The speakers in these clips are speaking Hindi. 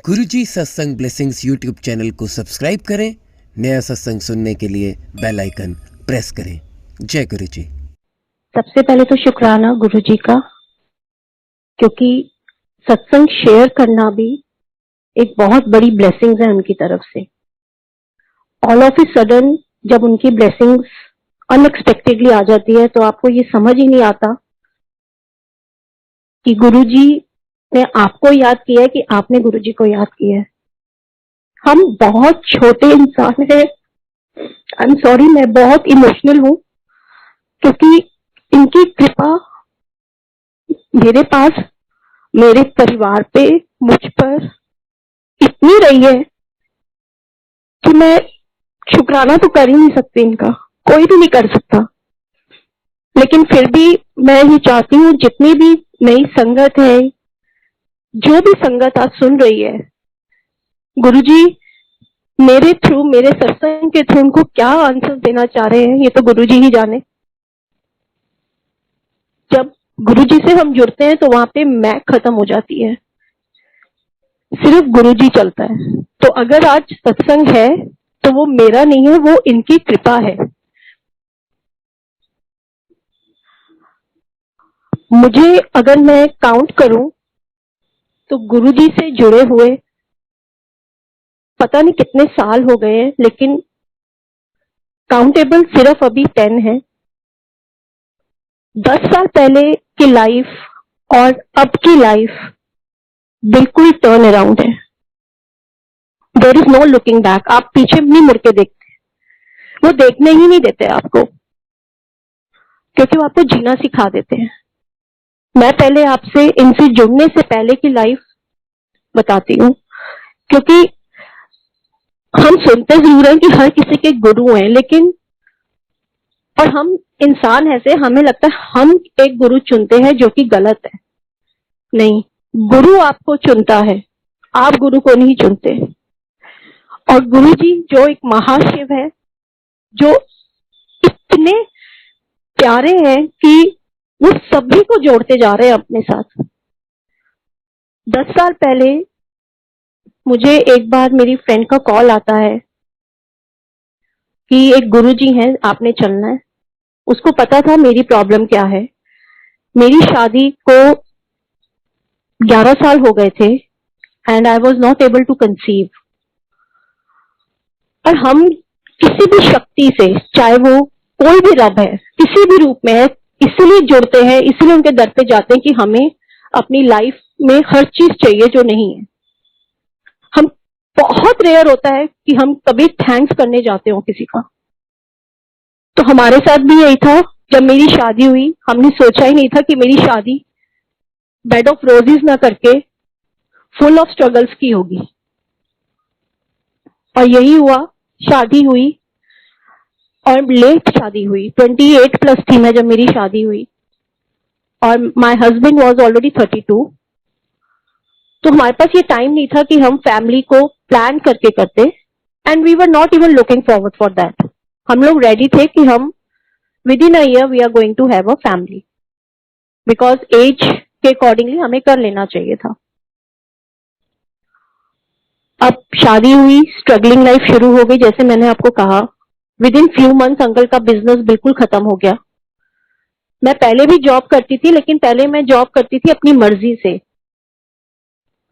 गुरुजी सत्संग ब्लेसिंग्स यूट्यूब चैनल को सब्सक्राइब करें। नया सत्संग सुनने के लिए बेल आइकन प्रेस करें। जय गुरुजी। सबसे पहले तो शुक्राना गुरुजी का, क्योंकि सत्संग शेयर करना भी एक बहुत बड़ी ब्लेसिंग्स है उनकी तरफ से। ऑल ऑफ ए सडन जब उनकी ब्लेसिंग्स अनएक्सपेक्टेडली आ जाती है तो आपको ये समझ ही नहीं आता कि गुरुजी ने आपको याद किया है कि आपने गुरुजी को याद किया है। हम बहुत छोटे इंसान हैं। आई एम सॉरी, मैं बहुत इमोशनल हूं क्योंकि इनकी कृपा मेरे पास, मेरे परिवार पे, मुझ पर इतनी रही है कि मैं शुक्राना तो कर ही नहीं सकती इनका, कोई भी नहीं कर सकता। लेकिन फिर भी मैं ये चाहती हूँ जितनी भी नई संगत है, जो भी संगत आज सुन रही है, गुरुजी मेरे थ्रू, मेरे सत्संग के थ्रू उनको क्या आंसर देना चाह रहे हैं ये तो गुरुजी ही जाने। जब गुरुजी से हम जुड़ते हैं तो वहां पे मैं खत्म हो जाती है, सिर्फ गुरुजी चलता है। तो अगर आज सत्संग है तो वो मेरा नहीं है, वो इनकी कृपा है। मुझे अगर मैं काउंट करूं तो गुरुजी से जुड़े हुए पता नहीं कितने साल हो गए हैं, लेकिन काउंटेबल सिर्फ अभी 10 है। 10 साल पहले की लाइफ और अब की लाइफ बिल्कुल टर्न अराउंड है। There is no looking back. आप पीछे नहीं मुड़ के देखते, वो देखने ही नहीं देते आपको, क्योंकि वो आपको जीना सिखा देते हैं। मैं पहले आपसे इनसे जुड़ने से पहले की लाइफ बताती हूँ, क्योंकि हम सुनते जरूर हैं कि हर किसी के गुरु हैं, लेकिन और हम इंसान ऐसे, हमें लगता है हम एक गुरु चुनते हैं जो कि गलत है। नहीं, गुरु आपको चुनता है, आप गुरु को नहीं चुनते। और गुरुजी जो एक महाशिव है, जो इतने प्यारे हैं कि वो सभी को जोड़ते जा रहे हैं अपने साथ। 10 साल पहले मुझे एक बार मेरी फ्रेंड का कॉल आता है कि एक गुरुजी हैं, आपने चलना है। उसको पता था मेरी प्रॉब्लम क्या है। मेरी शादी को 11 साल हो गए थे and I was not able to conceive. और हम किसी भी शक्ति से, चाहे वो कोई भी रब है, किसी भी रूप में है, इसलिए जुड़ते हैं, इसलिए उनके दर पे जाते हैं कि हमें अपनी लाइफ में हर चीज चाहिए जो नहीं है। हम बहुत रेयर होता है कि हम कभी थैंक्स करने जाते हो किसी का। तो हमारे साथ भी यही था। जब मेरी शादी हुई, हमने सोचा ही नहीं था कि मेरी शादी बेड ऑफ रोजेस ना करके फुल ऑफ स्ट्रगल्स की होगी। और यही हुआ, शादी हुई और लेट शादी हुई। 28 प्लस थी मैं जब मेरी शादी हुई और माय हस्बैंड वाज ऑलरेडी 32। तो हमारे पास ये टाइम नहीं था कि हम फैमिली को प्लान करके करते, and we were not even looking forward for that. हम लोग रेडी थे कि हम within a year we are going to have a family, because age के अकॉर्डिंगली हमें कर लेना चाहिए था। अब शादी हुई, स्ट्रगलिंग लाइफ शुरू हो गई। जैसे मैंने आपको कहा, with in few months uncle का बिजनेस बिल्कुल खत्म हो गया। मैं पहले भी जॉब करती थी, लेकिन पहले मैं जॉब करती थी अपनी मर्जी से,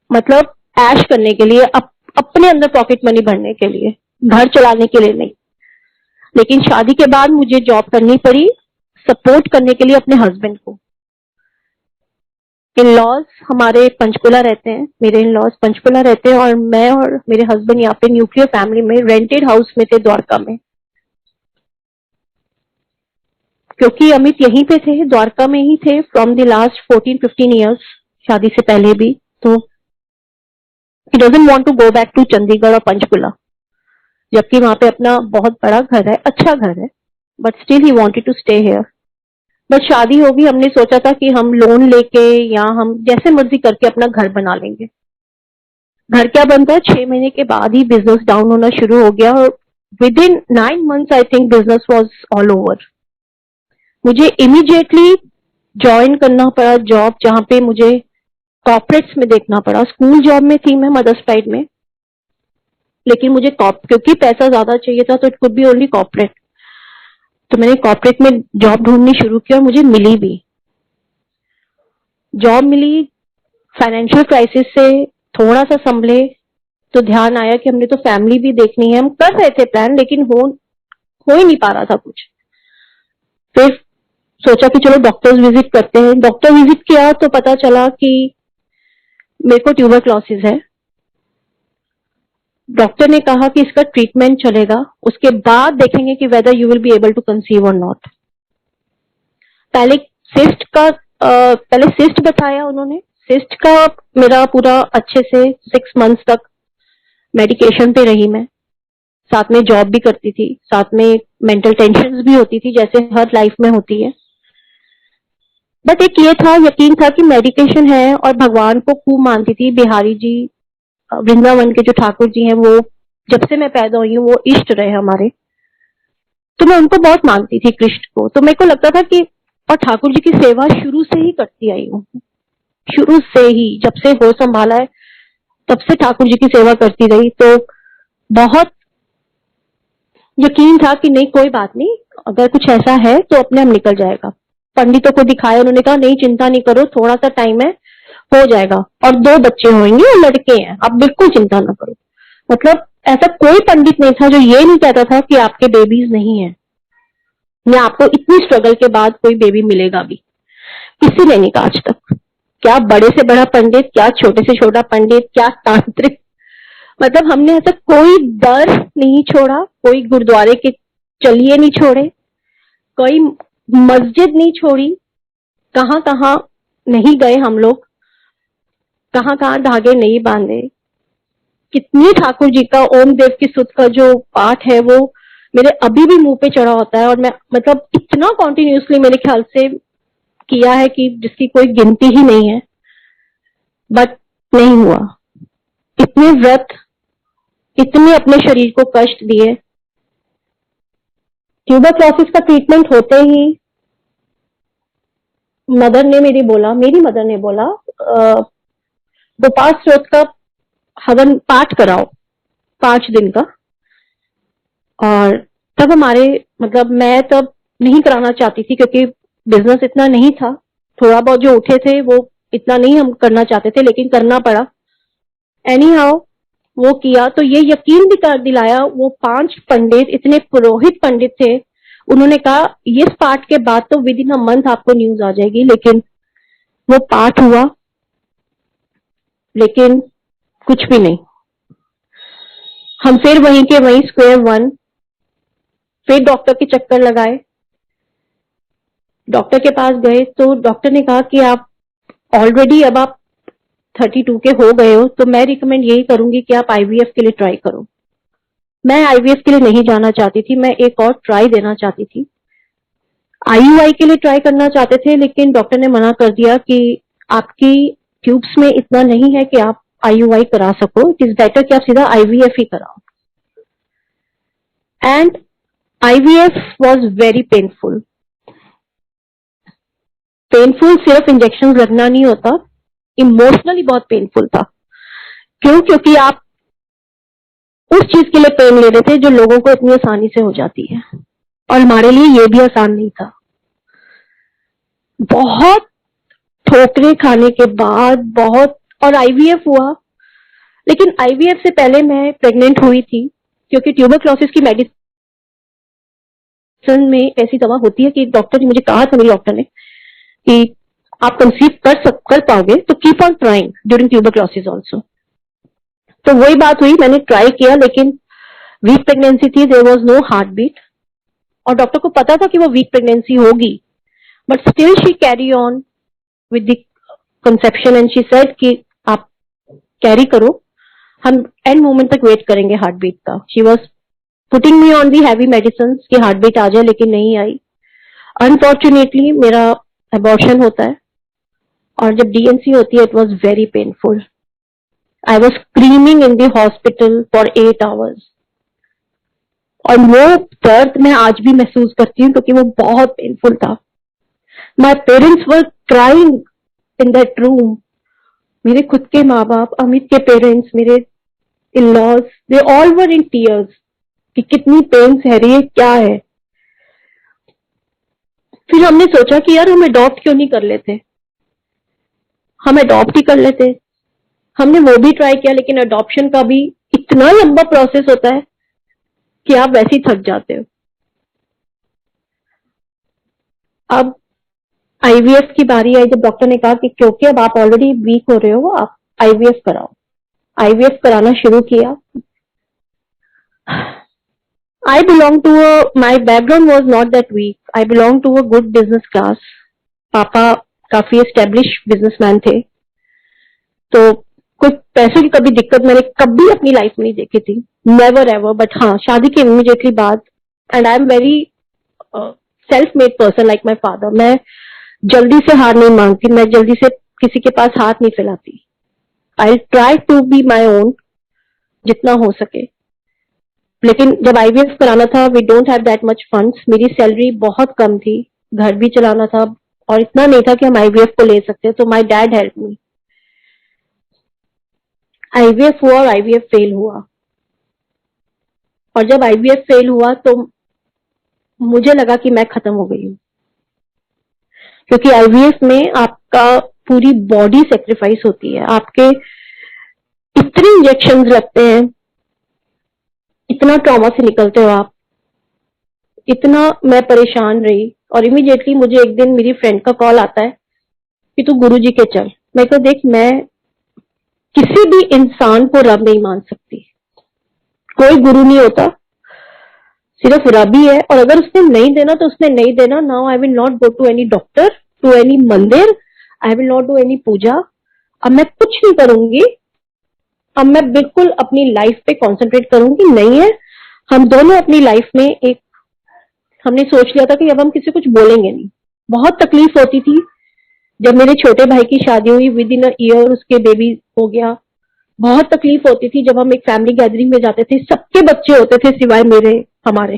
मतलब ऐश करने के लिए, अपने अंदर पॉकेट मनी भरने के लिए, घर चलाने के लिए नहीं। लेकिन शादी के बाद मुझे जॉब करनी पड़ी सपोर्ट करने के लिए अपने हस्बैंड को। इन लॉज हमारे पंचकुला रहते हैं, मेरे इन लॉज पंचकुला रहते हैं और मैं और मेरे हस्बैंड यहाँ पे न्यूक्लियर फैमिली में रेंटेड हाउस में थे द्वारका में, क्योंकि अमित यहीं पे थे, द्वारका में ही थे फ्रॉम द लास्ट 14-15 ईयर्स, शादी से पहले भी। तो he doesn't want to go back to Chandigarh और पंचकुला, जबकि वहां पे अपना बहुत बड़ा घर है, अच्छा घर है, but still he wanted to stay here. बस शादी होगी, हमने सोचा था कि हम लोन लेके या हम जैसे मर्जी करके अपना घर बना लेंगे। घर क्या बनता है, 6 महीने के बाद ही बिजनेस डाउन होना शुरू हो गया और with in 9 months I think business was all over. मुझे इमीडिएटली ज्वाइन करना पड़ा जॉब, जहां पे मुझे कॉर्पोरेट्स में देखना पड़ा। स्कूल जॉब में थी मैं मदर्स प्राइड में, लेकिन मुझे क्योंकि पैसा ज्यादा चाहिए था तो it could be only corporate, तो मैंने कॉर्पोरेट में जॉब ढूंढनी शुरू की और मुझे मिली भी। जॉब मिली, फाइनेंशियल क्राइसिस से थोड़ा सा संभले तो ध्यान आया कि हमने तो फैमिली भी देखनी है। हम कर रहे थे प्लान, लेकिन हो ही नहीं पा रहा था कुछ। फिर सोचा कि चलो डॉक्टर्स विजिट करते हैं। डॉक्टर विजिट किया तो पता चला कि मेरे को ट्यूबरक्लोसिस है। डॉक्टर ने कहा कि इसका ट्रीटमेंट चलेगा, उसके बाद देखेंगे कि whether you will be able to conceive और नॉट। पहले सिस्ट बताया उन्होंने। सिस्ट का मेरा पूरा अच्छे से 6 मंथ्स तक मेडिकेशन पे रही मैं, साथ में जॉब भी करती थी, साथ में मेंटल टेंशन भी होती थी जैसे हर लाइफ में होती है। बट एक ये था, यकीन था कि मेडिकेशन है, और भगवान को खूब मानती थी। बिहारी जी, वृंदावन के जो ठाकुर जी हैं, वो जब से मैं पैदा हुई हूँ वो इष्ट रहे हमारे, तो मैं उनको बहुत मानती थी, कृष्ण को। तो मेरे को लगता था कि, और ठाकुर जी की सेवा शुरू से ही करती आई हूँ, शुरू से ही, जब से हो संभाला है तब से ठाकुर जी की सेवा करती रही। तो बहुत यकीन था कि नहीं, कोई बात नहीं, अगर कुछ ऐसा है तो अपने हम निकल जाएगा। पंडितों को दिखाया, उन्होंने कहा नहीं चिंता नहीं करो, थोड़ा सा टाइम है, हो जाएगा, और 2 बच्चे होंगे और लड़के हैं, आप बिल्कुल चिंता ना करो। मतलब ऐसा कोई पंडित नहीं था जो ये नहीं कहता था कि आपके बेबीज नहीं है, या आपको इतनी स्ट्रगल के बाद कोई बेबी मिलेगा भी। किसी ने नहीं कहा आज तक। क्या बड़े से बड़ा पंडित, क्या छोटे से छोटा पंडित, क्या तांत्रिक, मतलब हमने ऐसा कोई दर नहीं छोड़ा, कोई गुरुद्वारे के चलिए नहीं छोड़े, कोई मस्जिद नहीं छोड़ी, कहाँ कहाँ नहीं गए हम लोग, कहाँ कहाँ धागे नहीं बांधे। कितनी ठाकुर जी का ओम देव की सुध का जो पाठ है वो मेरे अभी भी मुंह पे चढ़ा होता है, और मैं मतलब इतना कॉन्टिन्यूसली मेरे ख्याल से किया है कि जिसकी कोई गिनती ही नहीं है, बट नहीं हुआ। इतने व्रत, इतने अपने शरीर को कष्ट दिए। ट्यूबरक्लोसिस का ट्रीटमेंट होते ही मेरी मदर ने बोला गोपाल स्रोत का हवन पाठ कराओ 5 दिन का। और तब मतलब मैं तब नहीं कराना चाहती थी, क्योंकि बिजनेस इतना नहीं था, थोड़ा बहुत जो उठे थे वो इतना नहीं हम करना चाहते थे, लेकिन करना पड़ा। एनी हाउ वो किया, तो ये यकीन भी कर दिलाया। वो 5 पंडित, इतने पुरोहित पंडित थे, उन्होंने कहा इस पाठ के बाद तो विद इन अ मंथ आपको न्यूज आ जाएगी। लेकिन वो पाठ हुआ, लेकिन कुछ भी नहीं। हम फिर वहीं के वहीं स्क्वायर 1, फिर डॉक्टर के चक्कर लगाए। डॉक्टर के पास गए तो डॉक्टर ने कहा कि आप ऑलरेडी अब आप 32 के हो गए हो, तो मैं रिकमेंड यही करूंगी कि आप आईवीएफ के लिए ट्राई करो। मैं आईवीएफ के लिए नहीं जाना चाहती थी, मैं एक और ट्राई देना चाहती थी। आईयूआई के लिए ट्राई करना चाहते थे, लेकिन डॉक्टर ने मना कर दिया कि आपकी ट्यूब्स में इतना नहीं है कि आप आईयूआई करा सको, इट इज बेटर कि आप सीधा आईवीएफ ही कराओ। And IVF was very painful. सिर्फ इंजेक्शन लगना नहीं होता, इमोशनली बहुत पेनफुल था। क्यों? क्योंकि आप उस चीज के लिए पेन ले रहे थे जो लोगों को इतनी आसानी से हो जाती है, और हमारे लिए ये भी आसान नहीं था। बहुत ठोकरे खाने के बाद और आईवीएफ हुआ। लेकिन आईवीएफ से पहले मैं प्रेग्नेंट हुई थी, क्योंकि ट्यूबरक्लोसिस की मेडिसिन में ऐसी दवा होती है कि डॉक्टर ने मुझे कहा था, मेरी डॉक्टर ने, कि आप कंसीव कर पाओगे तो keep on trying during tuberculosis also. तो वही बात हुई, मैंने ट्राई किया, लेकिन वीक प्रेगनेंसी थी, there was no heart beat, और डॉक्टर को पता था कि वो वीक प्रेगनेंसी होगी, but still she carry on with the conception and she said कि आप कैरी करो, हम एंड मोमेंट तक वेट करेंगे हार्ट बीट का। She was putting me on the heavy medicine कि हार्ट बीट आ जाए, लेकिन नहीं आई। अनफॉर्चुनेटली मेरा अबॉर्शन होता है, और जब डीएनसी होती है it was very painful. I was screaming in the hospital for 8 hours, और वो दर्द मैं आज भी महसूस करती हूँ क्योंकि वो बहुत पेनफुल था। My parents were crying in that room मेरे खुद के माँ बाप, अमित के पेरेंट्स, मेरे in laws, they all were in tears कि कितनी पेन सह रही है, क्या है। फिर हमने सोचा कि यार हम अडॉप्ट क्यों नहीं कर लेते, हम अडॉप्ट ही कर लेते। हमने वो भी ट्राई किया, लेकिन अडॉप्शन का भी इतना लंबा प्रोसेस होता है कि आप वैसे ही थक जाते हो। अब आईवीएफ की बारी आई जब डॉक्टर ने कहा कि क्योंकि अब आप ऑलरेडी वीक हो रहे हो, आप आईवीएफ कराओ। आईवीएफ कराना शुरू किया। I belong to my background was not that weak. I belong to a good business class. पापा काफी established businessman थे, तो कोई पैसे की कभी दिक्कत मैंने कभी अपनी लाइफ में नहीं देखी थी, नेवर एवर। बट हाँ, शादी के इमीडिएटली बाद, and I am very self made person like my father. मैं जल्दी से हार नहीं मांगती, मैं जल्दी से किसी के पास हाथ नहीं फैलाती। I try to be my own जितना हो सके। लेकिन जब आईवीएफ कराना था, we don't have that much funds. मेरी सैलरी बहुत कम थी, घर भी चलाना था, और इतना नहीं था कि हम आईवीएफ को ले सकते। तो my dad help me. IVF हुआ और आईवीएफ फेल हुआ। और जब आईवीएफ फेल हुआ तो मुझे लगा कि मैं खत्म हो गई हूँ, क्योंकि आईवीएफ में आपका पूरी बॉडी सेक्रीफाइस होती है। आपके इतने इंजेक्शन लगते हैं, इतना ट्रॉमा से निकलते हो आप, इतना मैं परेशान रही। और इमीडिएटली मुझे एक दिन मेरी फ्रेंड का कॉल आता है कि तू गुरुजी के चल। मैं तो देख, मैं किसी भी इंसान को रब नहीं मान सकती, कोई गुरु नहीं होता, सिर्फ रब ही है। और अगर उसने नहीं देना तो उसने नहीं देना। Now I will not go to any doctor, to any mandir, I will not do any puja. अब मैं कुछ नहीं करूंगी, अब मैं बिल्कुल अपनी लाइफ पे कॉन्सेंट्रेट करूंगी। नहीं है, हम दोनों अपनी लाइफ में एक, हमने सोच लिया था कि अब हम किसी कुछ बोलेंगे नहीं। बहुत तकलीफ होती थी जब मेरे छोटे भाई की शादी हुई, विद इन अ ईयर उसके बेबी हो गया। बहुत तकलीफ होती थी जब हम एक फैमिली गैदरिंग में जाते थे, सबके बच्चे होते थे सिवाय मेरे, हमारे।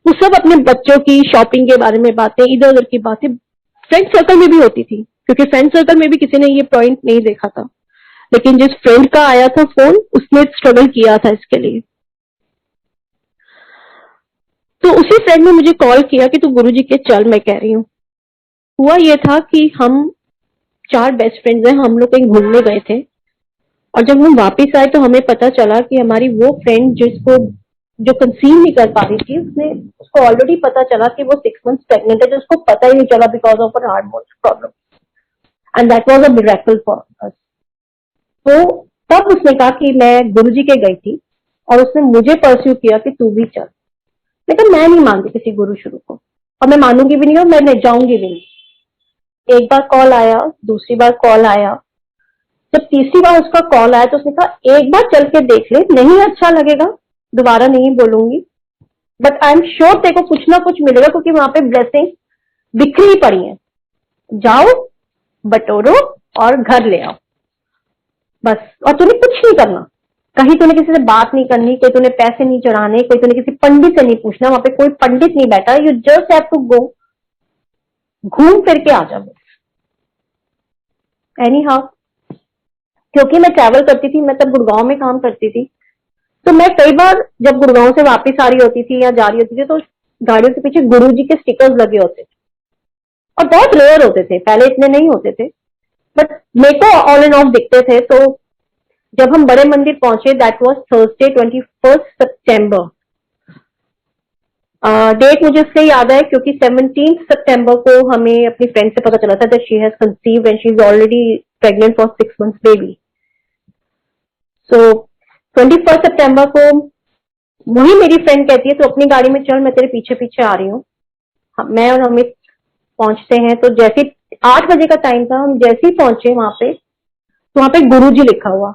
वो सब अपने बच्चों की शॉपिंग के बारे में बातें, इधर उधर की बातें फ्रेंड सर्कल में भी होती थी, क्योंकि फ्रेंड सर्कल में भी किसी ने ये पॉइंट नहीं देखा था। लेकिन जिस फ्रेंड का आया था फोन, उसने स्ट्रगल किया था इसके लिए। तो उसी फ्रेंड ने मुझे कॉल किया कि तू गुरुजी के चल। मैं कह रही हूँ, हुआ ये था कि हम 4 बेस्ट फ्रेंड्स हैं, हम लोग कहीं घूमने गए थे। और जब हम वापस आए तो हमें पता चला कि हमारी वो फ्रेंड जिसको, जो कंसीव नहीं कर पा रही थी, उसको ऑलरेडी पता चला कि वो 6 मंथ्स प्रेग्नेंट है, जिसको पता ही नहीं चला because of a hormone problem. And that was a miracle for us. तो तब उसने कहा कि मैं गुरुजी के गई थी, और उसने मुझे परस्यू किया कि तू भी चल। लेकिन मैं नहीं मानती किसी गुरु शुरू को, और मैं मानूंगी भी नहीं, और मैं जाऊंगी भी नहीं। एक बार कॉल आया, दूसरी बार कॉल आया, जब तीसरी बार उसका कॉल आया तो उसने कहा एक बार चल के देख ले, नहीं अच्छा लगेगा दोबारा नहीं बोलूंगी, बट आई एम श्योर तेरे को कुछ ना कुछ मिलेगा, क्योंकि वहां पे ब्लेसिंग बिखरी पड़ी है। जाओ, बटोरो और घर ले आओ, बस। और तूने कुछ नहीं करना, कहीं तूने किसी से बात नहीं करनी, कोई तूने पैसे नहीं चढ़ाने, कोई तूने किसी पंडित से नहीं पूछना, वहां पे कोई पंडित नहीं बैठा। You just have to go, घूम फिर के आ जाओ। एनी हाउ, क्योंकि मैं ट्रैवल करती थी, मैं तब गुड़गांव में काम करती थी, तो मैं कई बार जब गुड़गांव से वापस आ रही होती थी या जा रही होती थी, तो गाड़ियों के पीछे गुरुजी के स्टिकर्स लगे होते थे, और बहुत रेयर होते थे, पहले इतने नहीं होते थे, बट मेरे को ऑन एंड ऑफ दिखते थे। तो जब हम बड़े मंदिर पहुंचे, दैट वाज थर्सडे 21 सितंबर। डेट मुझे इसलिए याद है क्योंकि 17 सितंबर को हमें अपनी फ्रेंड से पता चला था that she has conceived and she is already pregnant for 6 months baby. So 21 सितंबर को वही मेरी फ्रेंड कहती है तो अपनी गाड़ी में चल, मैं तेरे पीछे पीछे आ रही हूँ। मैं और अमित पहुंचते हैं, तो जैसे 8 बजे का टाइम था, हम जैसे ही पहुंचे वहां पे, तो वहां पे गुरुजी लिखा हुआ।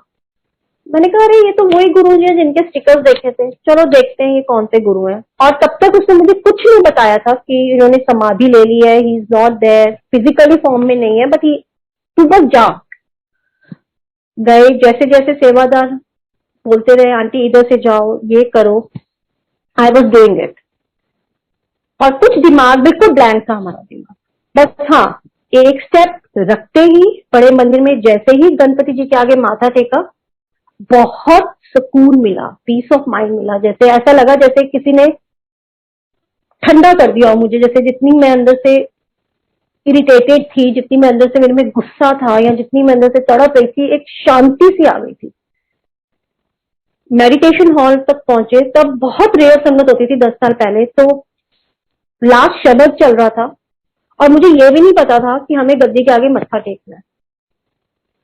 मैंने कहा अरे ये तो वही गुरुजी है जिनके स्टिकर्स देखे थे, चलो देखते हैं ये कौन से गुरु हैं। और तब तक उसने मुझे कुछ नहीं बताया था कि इन्होंने समाधि ले ली है, he is not there, physically form में नहीं है, बट तू बस जा। गए, जैसे जैसे सेवादार बोलते रहे आंटी इधर से जाओ, ये करो, आई वॉज डूइंग इट। और कुछ दिमाग बिल्कुल ब्लैंक था हमारा दिमाग। बस हाँ, एक स्टेप रखते ही बड़े मंदिर में जैसे ही गणपति जी के आगे माथा टेका, बहुत सुकून मिला, पीस ऑफ माइंड मिला। जैसे ऐसा लगा जैसे किसी ने ठंडा कर दिया हो मुझे, जैसे जितनी मैं अंदर से इरिटेटेड थी, जितनी मैं अंदर से मेरे में गुस्सा था, या जितनी मैं अंदर से तड़प रही थी, एक शांति सी आ गई थी। मेडिटेशन हॉल तक पहुंचे, तब बहुत रेयर संगत होती थी 10 साल पहले, तो लास्ट शब्द चल रहा था और मुझे ये भी नहीं पता था कि हमें गद्दी के आगे मत्था टेकना है।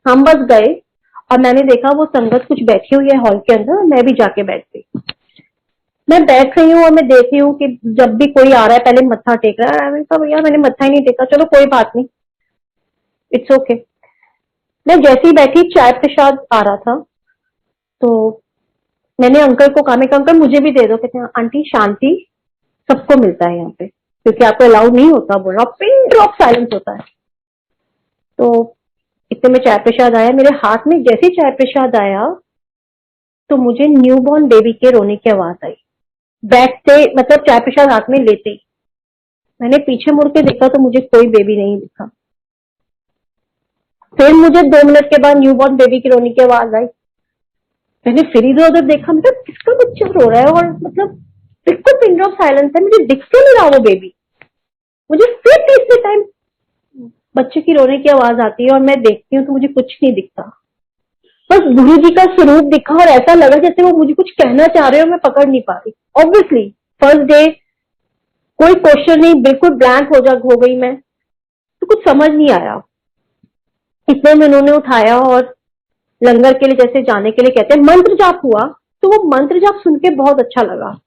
हम बस गए और मैंने देखा वो संगत कुछ बैठी हुई है हॉल के अंदर, मैं भी जाके बैठ गई। मैं बैठ रही हूँ और मैं देख रही हूँ कि जब भी कोई आ रहा है पहले मत्था टेक रहा है। मैंने कहा भैया मैंने मत्था ही नहीं टेका, चलो कोई बात नहीं, इट्स ओके। मैं जैसे ही बैठी, चाय प्रसाद आ रहा था, तो मैंने अंकल को कहा, मैं कहा अंकल मुझे भी दे दो। कहते हैं आंटी शांति सबको मिलता है यहाँ पे, क्योंकि आपको अलाउड नहीं होता बोलना, पिन ड्रॉप साइलेंस होता है। तो इतने में चाय प्रसाद आया मेरे हाथ में। जैसे चाय प्रसाद आया तो मुझे न्यूबॉर्न बेबी के रोने की आवाज आई, बैठते मतलब चाय प्रसाद हाथ में लेते ही। मैंने पीछे मुड़ के देखा तो मुझे कोई बेबी नहीं दिखा। फिर मुझे 2 मिनट के बाद न्यूबॉर्न बेबी की रोने की आवाज आई। मैंने फिर इधर उधर देखा, मतलब किसका बच्चा रो रहा है, और मतलब बिल्कुल पिन ड्रॉप साइलेंस है, मुझे दिख क्यों नहीं रहा वो बेबी। मुझे फिर तीसरे टाइम बच्चे की रोने की आवाज आती है और मैं देखती हूँ तो मुझे कुछ नहीं दिखता, बस गुरु जी का स्वरूप दिखा। और ऐसा लगा जैसे वो मुझे कुछ कहना चाह रहे हो, मैं पकड़ नहीं पा रही। ऑब्वियसली फर्स्ट डे कोई क्वेश्चन नहीं, बिल्कुल ब्लैंक हो गई मैं, तो कुछ समझ नहीं आया। इतने में उन्होंने उठाया और लंगर के लिए जैसे जाने के लिए कहते हैं, मंत्र जाप हुआ। तो वो मंत्र जाप सुन के बहुत अच्छा लगा।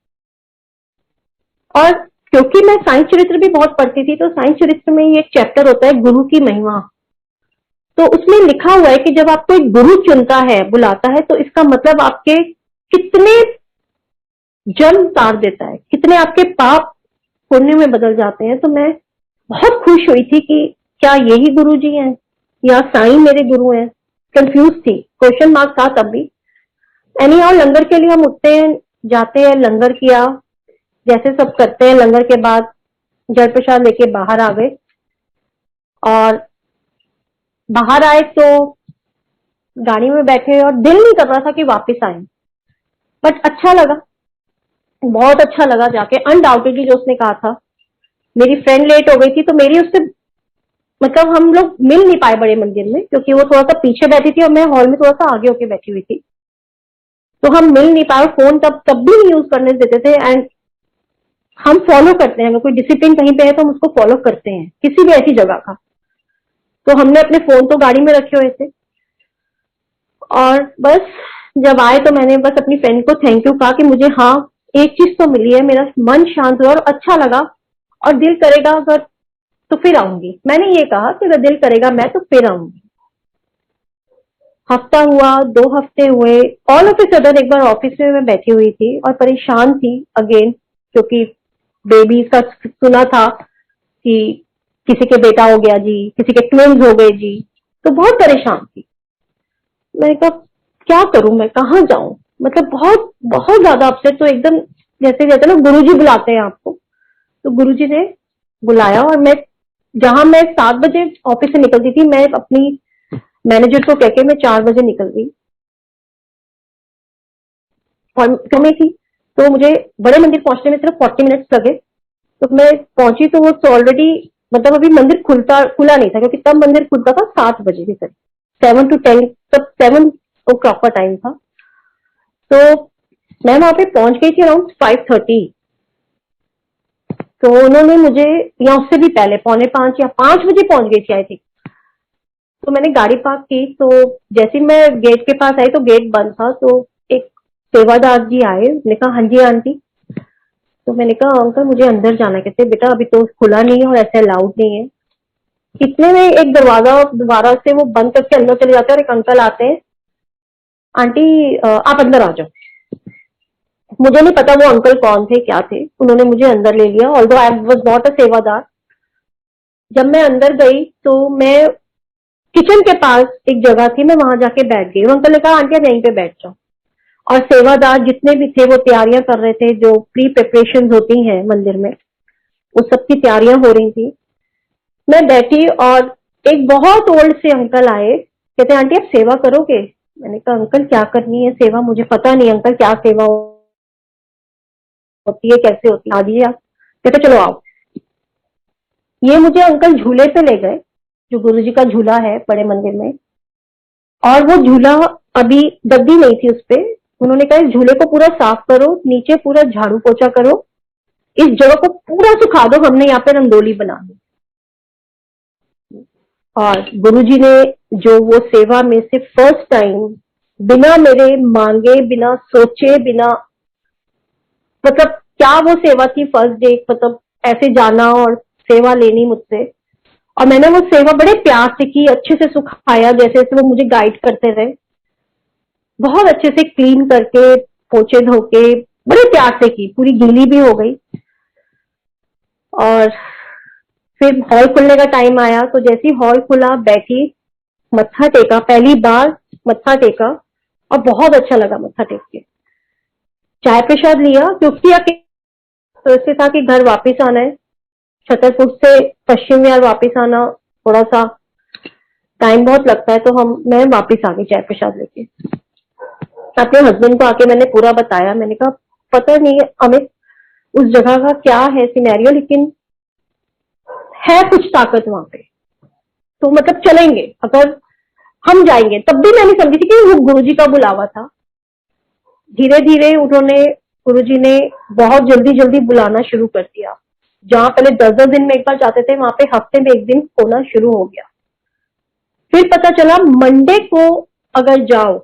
और क्योंकि मैं साइंस चरित्र भी बहुत पढ़ती थी, तो साइंस चरित्र में ये एक चैप्टर होता है गुरु की महिमा। तो उसमें लिखा हुआ है कि जब आपको एक गुरु चुनता है, बुलाता है, तो इसका मतलब आपके कितने जन्म तार देता है, कितने आपके पाप पुण्य में बदल जाते हैं। तो मैं बहुत खुश हुई थी कि क्या यही गुरु जी हैं या साईं मेरे गुरु हैं। कंफ्यूज थी, क्वेश्चन मार्क था तब भी। एनी हाउ लंगर के लिए हम उठते हैं, जाते हैं, लंगर किया जैसे सब करते हैं। लंगर के बाद जल प्रसाद लेके बाहर आ गए, और बाहर आए तो गाड़ी में बैठे और दिल नहीं कर रहा था कि वापस आए, बट अच्छा लगा, बहुत अच्छा लगा जाके। अनडाउटेडली जो उसने कहा था, मेरी फ्रेंड लेट हो गई थी तो मेरी उससे मतलब हम लोग मिल नहीं पाए बड़े मंदिर में, क्योंकि वो थोड़ा सा पीछे बैठी थी और मैं हॉल में थोड़ा सा आगे होके बैठी हुई थी, तो हम मिल नहीं पाए। फोन तब भी नहीं यूज करने देते थे। एंड हम फॉलो करते हैं, अगर कोई डिसिप्लिन कहीं पे है तो हम उसको फॉलो करते हैं, किसी भी ऐसी जगह का। तो हमने अपने फोन तो गाड़ी में रखे हुए थे, और बस जब आए तो मैंने बस अपनी फ्रेंड को थैंक यू कहा कि मुझे हाँ एक चीज तो मिली है, मेरा मन शांत हुआ और अच्छा लगा, और दिल करेगा अगर तो फिर आऊंगी। मैंने ये कहा कि अगर दिल करेगा मैं तो फिर आऊंगी। हफ्ता हुआ, 2 हफ्ते हुए, ऑल ऑफ ए सडन एक बार ऑफिस में मैं बैठी हुई थी और परेशान थी अगेन, क्योंकि बेबी का सुना था कि किसी के बेटा हो गया जी, किसी के ट्विन्स हो गए जी, तो बहुत परेशान थी। मैंने कहा क्या करूं मैं, कहाँ जाऊं, मतलब बहुत बहुत ज्यादा अपसेट। तो एकदम जैसे कहते हैं ना गुरुजी बुलाते हैं आपको, तो गुरुजी ने बुलाया, और जहां मैं 7 बजे ऑफिस से निकलती थी, मैं अपनी मैनेजर को कहके मैं 4 बजे निकल गई और कमी थी। तो मुझे बड़े मंदिर पहुंचने में सिर्फ 40 मिनट्स लगे। तो मैं पहुंची तो वो ऑलरेडी मतलब अभी मंदिर खुला नहीं था, क्योंकि तब मंदिर खुलता था 7 बजे के करीब, 7 to 10, तब 7 ओ क्लॉक का टाइम था। तो मैं वहां पे पहुंच गई थी अराउंड 5:30। तो उन्होंने मुझे, या उससे भी पहले 4:45 या 5 बजे पहुंच गई थी आई थिंक। तो मैंने गाड़ी पार्क की, तो जैसे मैं गेट के पास आई तो गेट बंद था, तो एक सेवादार जी आए। मैंने कहा हाँ जी आंटी। तो मैंने कहा अंकल मुझे अंदर जाना है। कहते बेटा अभी तो खुला नहीं है और ऐसे अलाउड नहीं है। इतने में एक दरवाजा दोबारा से वो बंद करके अंदर चले जाते हैं और एक अंकल आते हैं, आंटी आप अंदर आ जाओ। मुझे नहीं पता वो अंकल कौन थे क्या थे, उन्होंने मुझे अंदर ले लिया, although I was not a सेवादार। जब मैं अंदर गई तो मैं किचन के पास एक जगह थी, मैं वहां जाके बैठ गई। अंकल ने कहा आंटी आप यहीं पे बैठ जाओ। और सेवादार जितने भी थे वो तैयारियां कर रहे थे, जो प्री प्रिपरेशन होती हैं मंदिर में, उस सब की तैयारियां हो रही थी। मैं बैठी और एक बहुत ओल्ड से अंकल आए, कहते आंटी आप सेवा करोगे? मैंने कहा अंकल क्या करनी है सेवा, मुझे पता नहीं अंकल क्या सेवा होती है, कैसे होती है, आ जाइए आप। कहते चलो आओ। ये मुझे अंकल झूले पे ले गए, जो गुरुजी का झूला है बड़े मंदिर में, और वो झूला अभी गद्दी नहीं थी उस पे। उन्होंने कहा इस झूले को पूरा साफ करो, नीचे पूरा झाड़ू पोछा करो, इस जगह को पूरा सुखा दो, हमने यहाँ पे रंगोली बना दी। और गुरुजी ने जो वो सेवा में से फर्स्ट टाइम बिना मेरे मांगे, बिना सोचे, बिना मतलब क्या वो सेवा थी, फर्स्ट डे मतलब ऐसे जाना और सेवा लेनी मुझसे, और मैंने वो सेवा बड़े प्यार से की, अच्छे से सुखाया, जैसे जैसे वो मुझे गाइड करते रहे, बहुत अच्छे से क्लीन करके, पोछे धोके बड़े प्यार से की, पूरी गीली भी हो गई। और फिर हॉल खुलने का टाइम आया, तो जैसे ही हॉल खुला बैठी, मत्था टेका, पहली बार मत्था टेका, और बहुत अच्छा लगा मत्था टेक के। चाय प्रसाद लिया, क्योंकि तो इसके था कि घर वापस आना है, छतरपुर से पश्चिम विहार वापस आना थोड़ा सा टाइम बहुत लगता है, तो मैं वापस आ गई चाय प्रसाद लेके। अपने हस्बैंड को आके मैंने पूरा बताया, मैंने कहा पता नहीं अमित उस जगह का क्या है सिनेरियो, लेकिन है कुछ ताकत वहां पे, तो मतलब चलेंगे, अगर हम जाएंगे। तब भी मैंने समझी थी कि वो गुरुजी का बुलावा था। धीरे धीरे गुरुजी ने बहुत जल्दी जल्दी बुलाना शुरू कर दिया। जहां पहले 10-10 दिन में एक बार जाते थे, वहां पे हफ्ते में एक दिन होना शुरू हो गया। फिर पता चला मंडे को अगर जाओ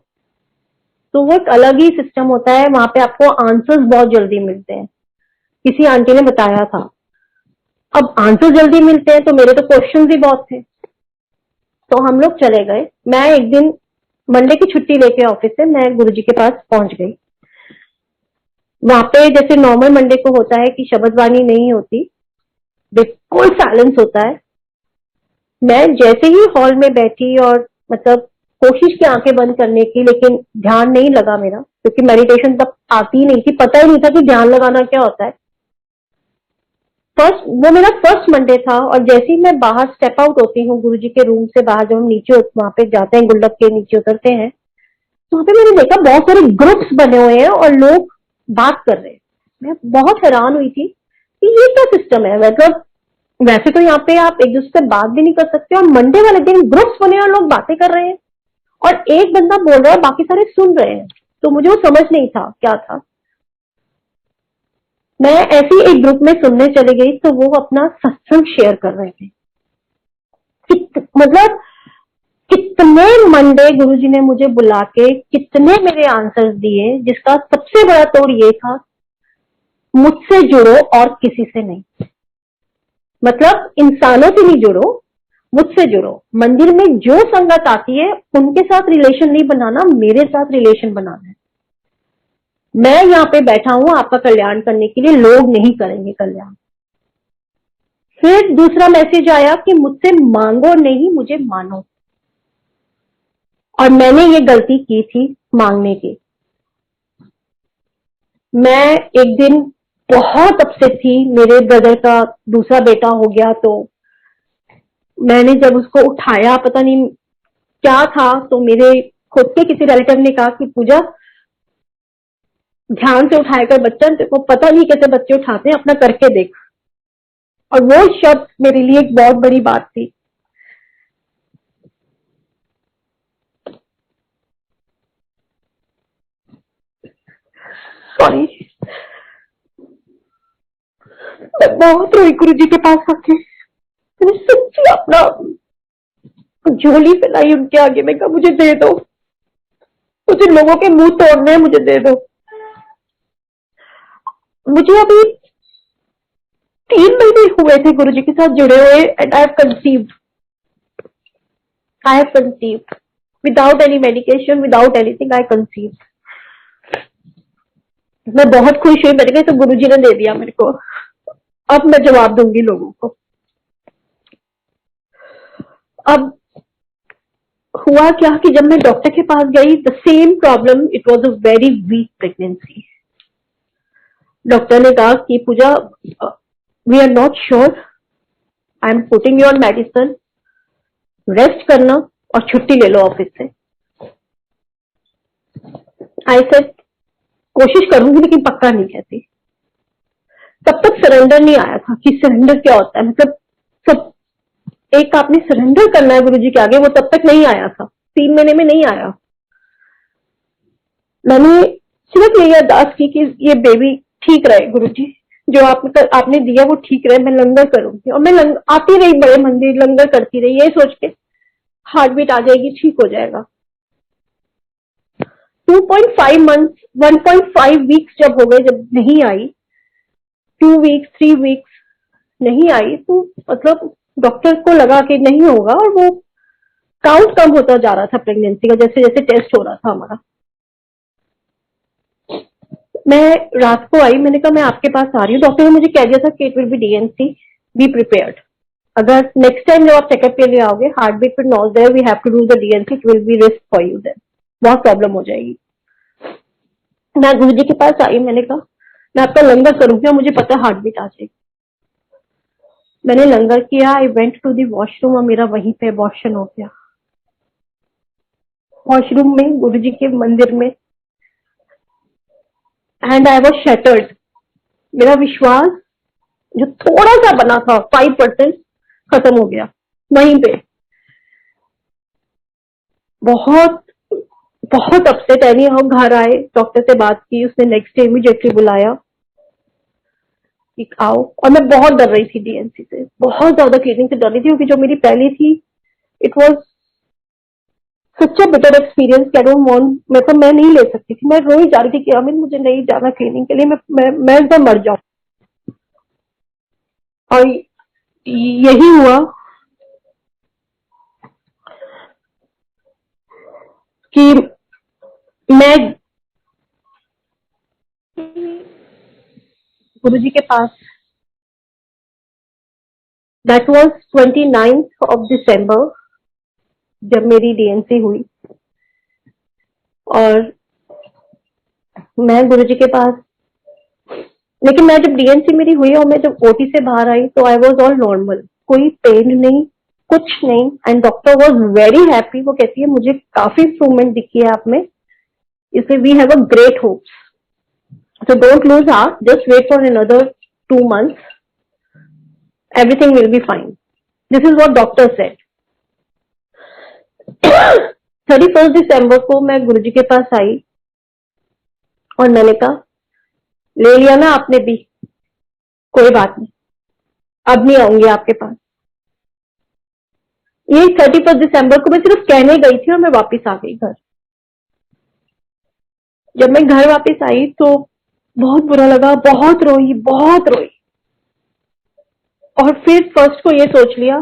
तो वो एक अलग ही सिस्टम होता है, वहां पे आपको आंसर्स बहुत जल्दी मिलते हैं, किसी आंटी ने बताया था। अब आंसर जल्दी मिलते हैं तो मेरे तो क्वेश्चन भी बहुत थे, तो हम लोग चले गए। मैं एक दिन मंडे की छुट्टी लेके ऑफिस से मैं गुरुजी के पास पहुंच गई। वहां पे जैसे नॉर्मल मंडे को होता है कि शब्दवाणी नहीं होती, बिल्कुल साइलेंस होता है। मैं जैसे ही हॉल में बैठी और मतलब कोशिश की आंखें बंद करने की, लेकिन ध्यान नहीं लगा मेरा, क्योंकि मेडिटेशन तब आती नहीं थी, पता ही नहीं था कि ध्यान लगाना क्या होता है। वो मेरा फर्स्ट मंडे था, और जैसे ही मैं बाहर स्टेप आउट होती हूँ गुरुजी के रूम से बाहर, जब हम नीचे वहां पे जाते हैं, गुल्लक के नीचे उतरते हैं, तो वहां पे मैंने देखा बहुत सारे ग्रुप्स बने हुए हैं और लोग बात कर रहे हैं। मैं बहुत हैरान हुई थी कि ये क्या सिस्टम है, मतलब वैसे तो यहाँ पे आप एक दूसरे से बात भी नहीं कर सकते, और मंडे वाले दिन ग्रुप्स बने और लोग बातें कर रहे हैं, और एक बंदा बोल रहा है बाकी सारे सुन रहे हैं। तो मुझे वो समझ नहीं था क्या था। मैं ऐसी एक ग्रुप में सुनने चली गई, तो वो अपना सत्संग शेयर कर रहे थे। मतलब कितने मंडे गुरुजी ने मुझे बुला के कितने मेरे आंसर्स दिए, जिसका सबसे बड़ा तोड़ ये था, मुझसे जुड़ो और किसी से नहीं। मतलब इंसानों से नहीं जुड़ो, मुझसे जुड़ो। मंदिर में जो संगत आती है उनके साथ रिलेशन नहीं बनाना, मेरे साथ रिलेशन बनाना है। मैं यहाँ पे बैठा हूं आपका कल्याण करने के लिए, लोग नहीं करेंगे कल्याण। फिर दूसरा मैसेज आया कि मुझसे मांगो नहीं, मुझे मानो। और मैंने ये गलती की थी मांगने की। मैं एक दिन बहुत अपसेट थी, मेरे ब्रदर का दूसरा बेटा हो गया, तो मैंने जब उसको उठाया, पता नहीं क्या था, तो मेरे खुद के किसी रिलेटिव ने कहा कि पूजा ध्यान से उठाया कर बच्चा, तेरे को पता नहीं कैसे बच्चे उठाते हैं, अपना करके देख। और वो शब्द मेरे लिए एक बहुत बड़ी बात थी। सॉरी, मैं बहुत रोई गुरु जी के पास आके। मैंने सच्ची अपना झोली फैलाई उनके आगे, मैं कहा मुझे दे दो, मुझे लोगों के मुंह तोड़ने हैं, मुझे दे दो। मुझे अभी 3 महीने हुए थे गुरु जी के साथ जुड़े हुए, and I have conceived without any medication, without anything, I conceived. मैं बहुत खुश हुई, मैंने कहा तो गुरु जी ने दे दिया मेरे को, अब मैं जवाब दूंगी लोगों को। अब हुआ क्या कि जब मैं डॉक्टर के पास गई, the same problem, it was a very weak pregnancy. Doctor ने कहा कि Pooja we are not sure I am putting your medicine, rest करना और छुट्टी ले लो ऑफिस से। आई सेड कोशिश करूंगी लेकिन पक्का नहीं कहती। तब तक सरेंडर नहीं आया था कि सरेंडर क्या होता है, मतलब सब एक आपने सरेंडर करना है गुरुजी के आगे, वो तब तक नहीं आया था, 3 महीने में नहीं आया। मैंने सिर्फ यही अरदास की कि ये बेबी ठीक रहे गुरुजी, जो आपने दिया वो ठीक रहे, मैं लंगर करूंगी। और मैं आती रही बड़े मंदिर, लंगर करती रही, ये सोच के हार्ट बीट आ जाएगी, ठीक हो जाएगा। 2.5 मंथ, 1.5 वीक्स जब हो गए, जब नहीं आई, 2 वीक्स 3 वीक्स नहीं आई, तो मतलब डॉक्टर को लगा कि नहीं होगा, और वो काउंट कम होता जा रहा था प्रेगनेंसी का, जैसे जैसे टेस्ट हो रहा था हमारा। मैं रात को आई, मैंने कहा मैं आपके पास आ रही हूँ। डॉक्टर ने मुझे कह दिया था कि it will be DNC, be prepared. अगर नेक्स्ट टाइम जब आप चेकअप के लिए आओगे, heart beat will not there, we have to do the DNC, it will be risk for you, then बहुत प्रॉब्लम हो जाएगी। मैं गुरुजी के पास आई, मैंने कहा मैं आपका लंगर करूंगी और मुझे पता है हार्ट बीट आ जाएगी। मैंने लंगर किया, I went to the washroom और मेरा वहीं पे अबॉर्शन हो गया, वॉशरूम में, गुरुजी के मंदिर में। And I was shattered. मेरा विश्वास जो थोड़ा सा बना था 5% खत्म हो गया वहीं पे। बहुत बहुत अपसेट। एनी हम घर आए, डॉक्टर से बात की, उसने नेक्स्ट डे इमीडिएटली बुलाया कि आओ। और मैं बहुत डर रही थी डीएनसी से, बहुत ज्यादा क्लीनिंग से डर रही थी, क्योंकि जो मेरी पहली थी, it was such a bitter experience. I don't want, मतलब मैं नहीं ले सकती थी, मैं रोई जा रही थी कि अमित मुझे नहीं जाना क्लीनिंग के लिए, मैं एकदम मर जाऊं। और यही हुआ कि मैं गुरुजी के पास, that was 29th of December जब मेरी डीएनसी हुई। और मैं गुरुजी के पास, लेकिन मैं जब डीएनसी मेरी हुई और मैं जब ओटी से बाहर आई, तो आई वाज ऑल नॉर्मल, कोई पेन नहीं, कुछ नहीं। And doctor was very happy. वो कहती है मुझे काफी इंप्रूवमेंट दिखी है आप में, इसलिए we have a great hopes, so don't lose heart, just wait for another 2 months, everything will be fine. This is what doctor said. 31st दिसंबर को मैं गुरुजी के पास आई और मैंने कहा ले लिया ना आपने भी, कोई बात नहीं, अब नहीं आऊंगी आपके पास। ये 31st दिसंबर को मैं सिर्फ कहने गई थी और मैं वापस आ गई घर। जब मैं घर वापस आई तो बहुत बुरा लगा, बहुत रोई, बहुत रोई। और फिर फर्स्ट को ये सोच लिया,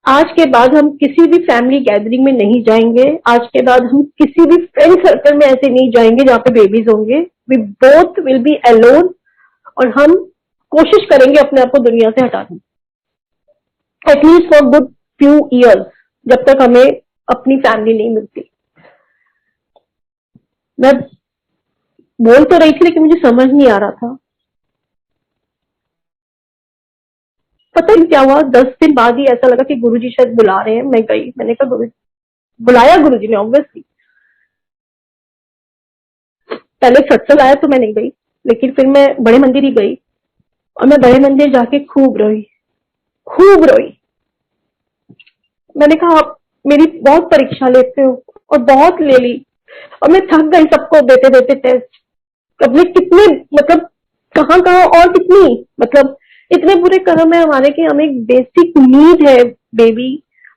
आज के बाद हम किसी भी फैमिली गैदरिंग में नहीं जाएंगे, आज के बाद हम किसी भी फ्रेंड सर्कल में ऐसे नहीं जाएंगे जहाँ पे बेबीज होंगे। We both will be alone, और हम कोशिश करेंगे अपने आप को दुनिया से हटाने, at least for good few years, जब तक हमें अपनी फैमिली नहीं मिलती। मैं बोल तो रही थी लेकिन मुझे समझ नहीं आ रहा था। पता नहीं क्या हुआ, 10 दिन बाद ही ऐसा लगा कि गुरुजी शायद बुला रहे हैं। मैं गई, मैंने कहा गुरुजी, बुलाया गुरुजी ने ऑब्वियसली। पहले सत्संग आया तो मैं नहीं गई, लेकिन फिर मैं बड़े मंदिर ही गई और मैं बड़े मंदिर जाके खूब रोई, खूब रोई। मैंने कहा आप मेरी बहुत परीक्षा लेते हो, और बहुत ले ली, और मैं थक गई सबको देते देते टेस्ट। अपने कितने, मतलब कहाँ कहाँ और कितनी, मतलब इतने बुरे कर्म है हमारे कि हमें एक बेसिक नीड है बेबी,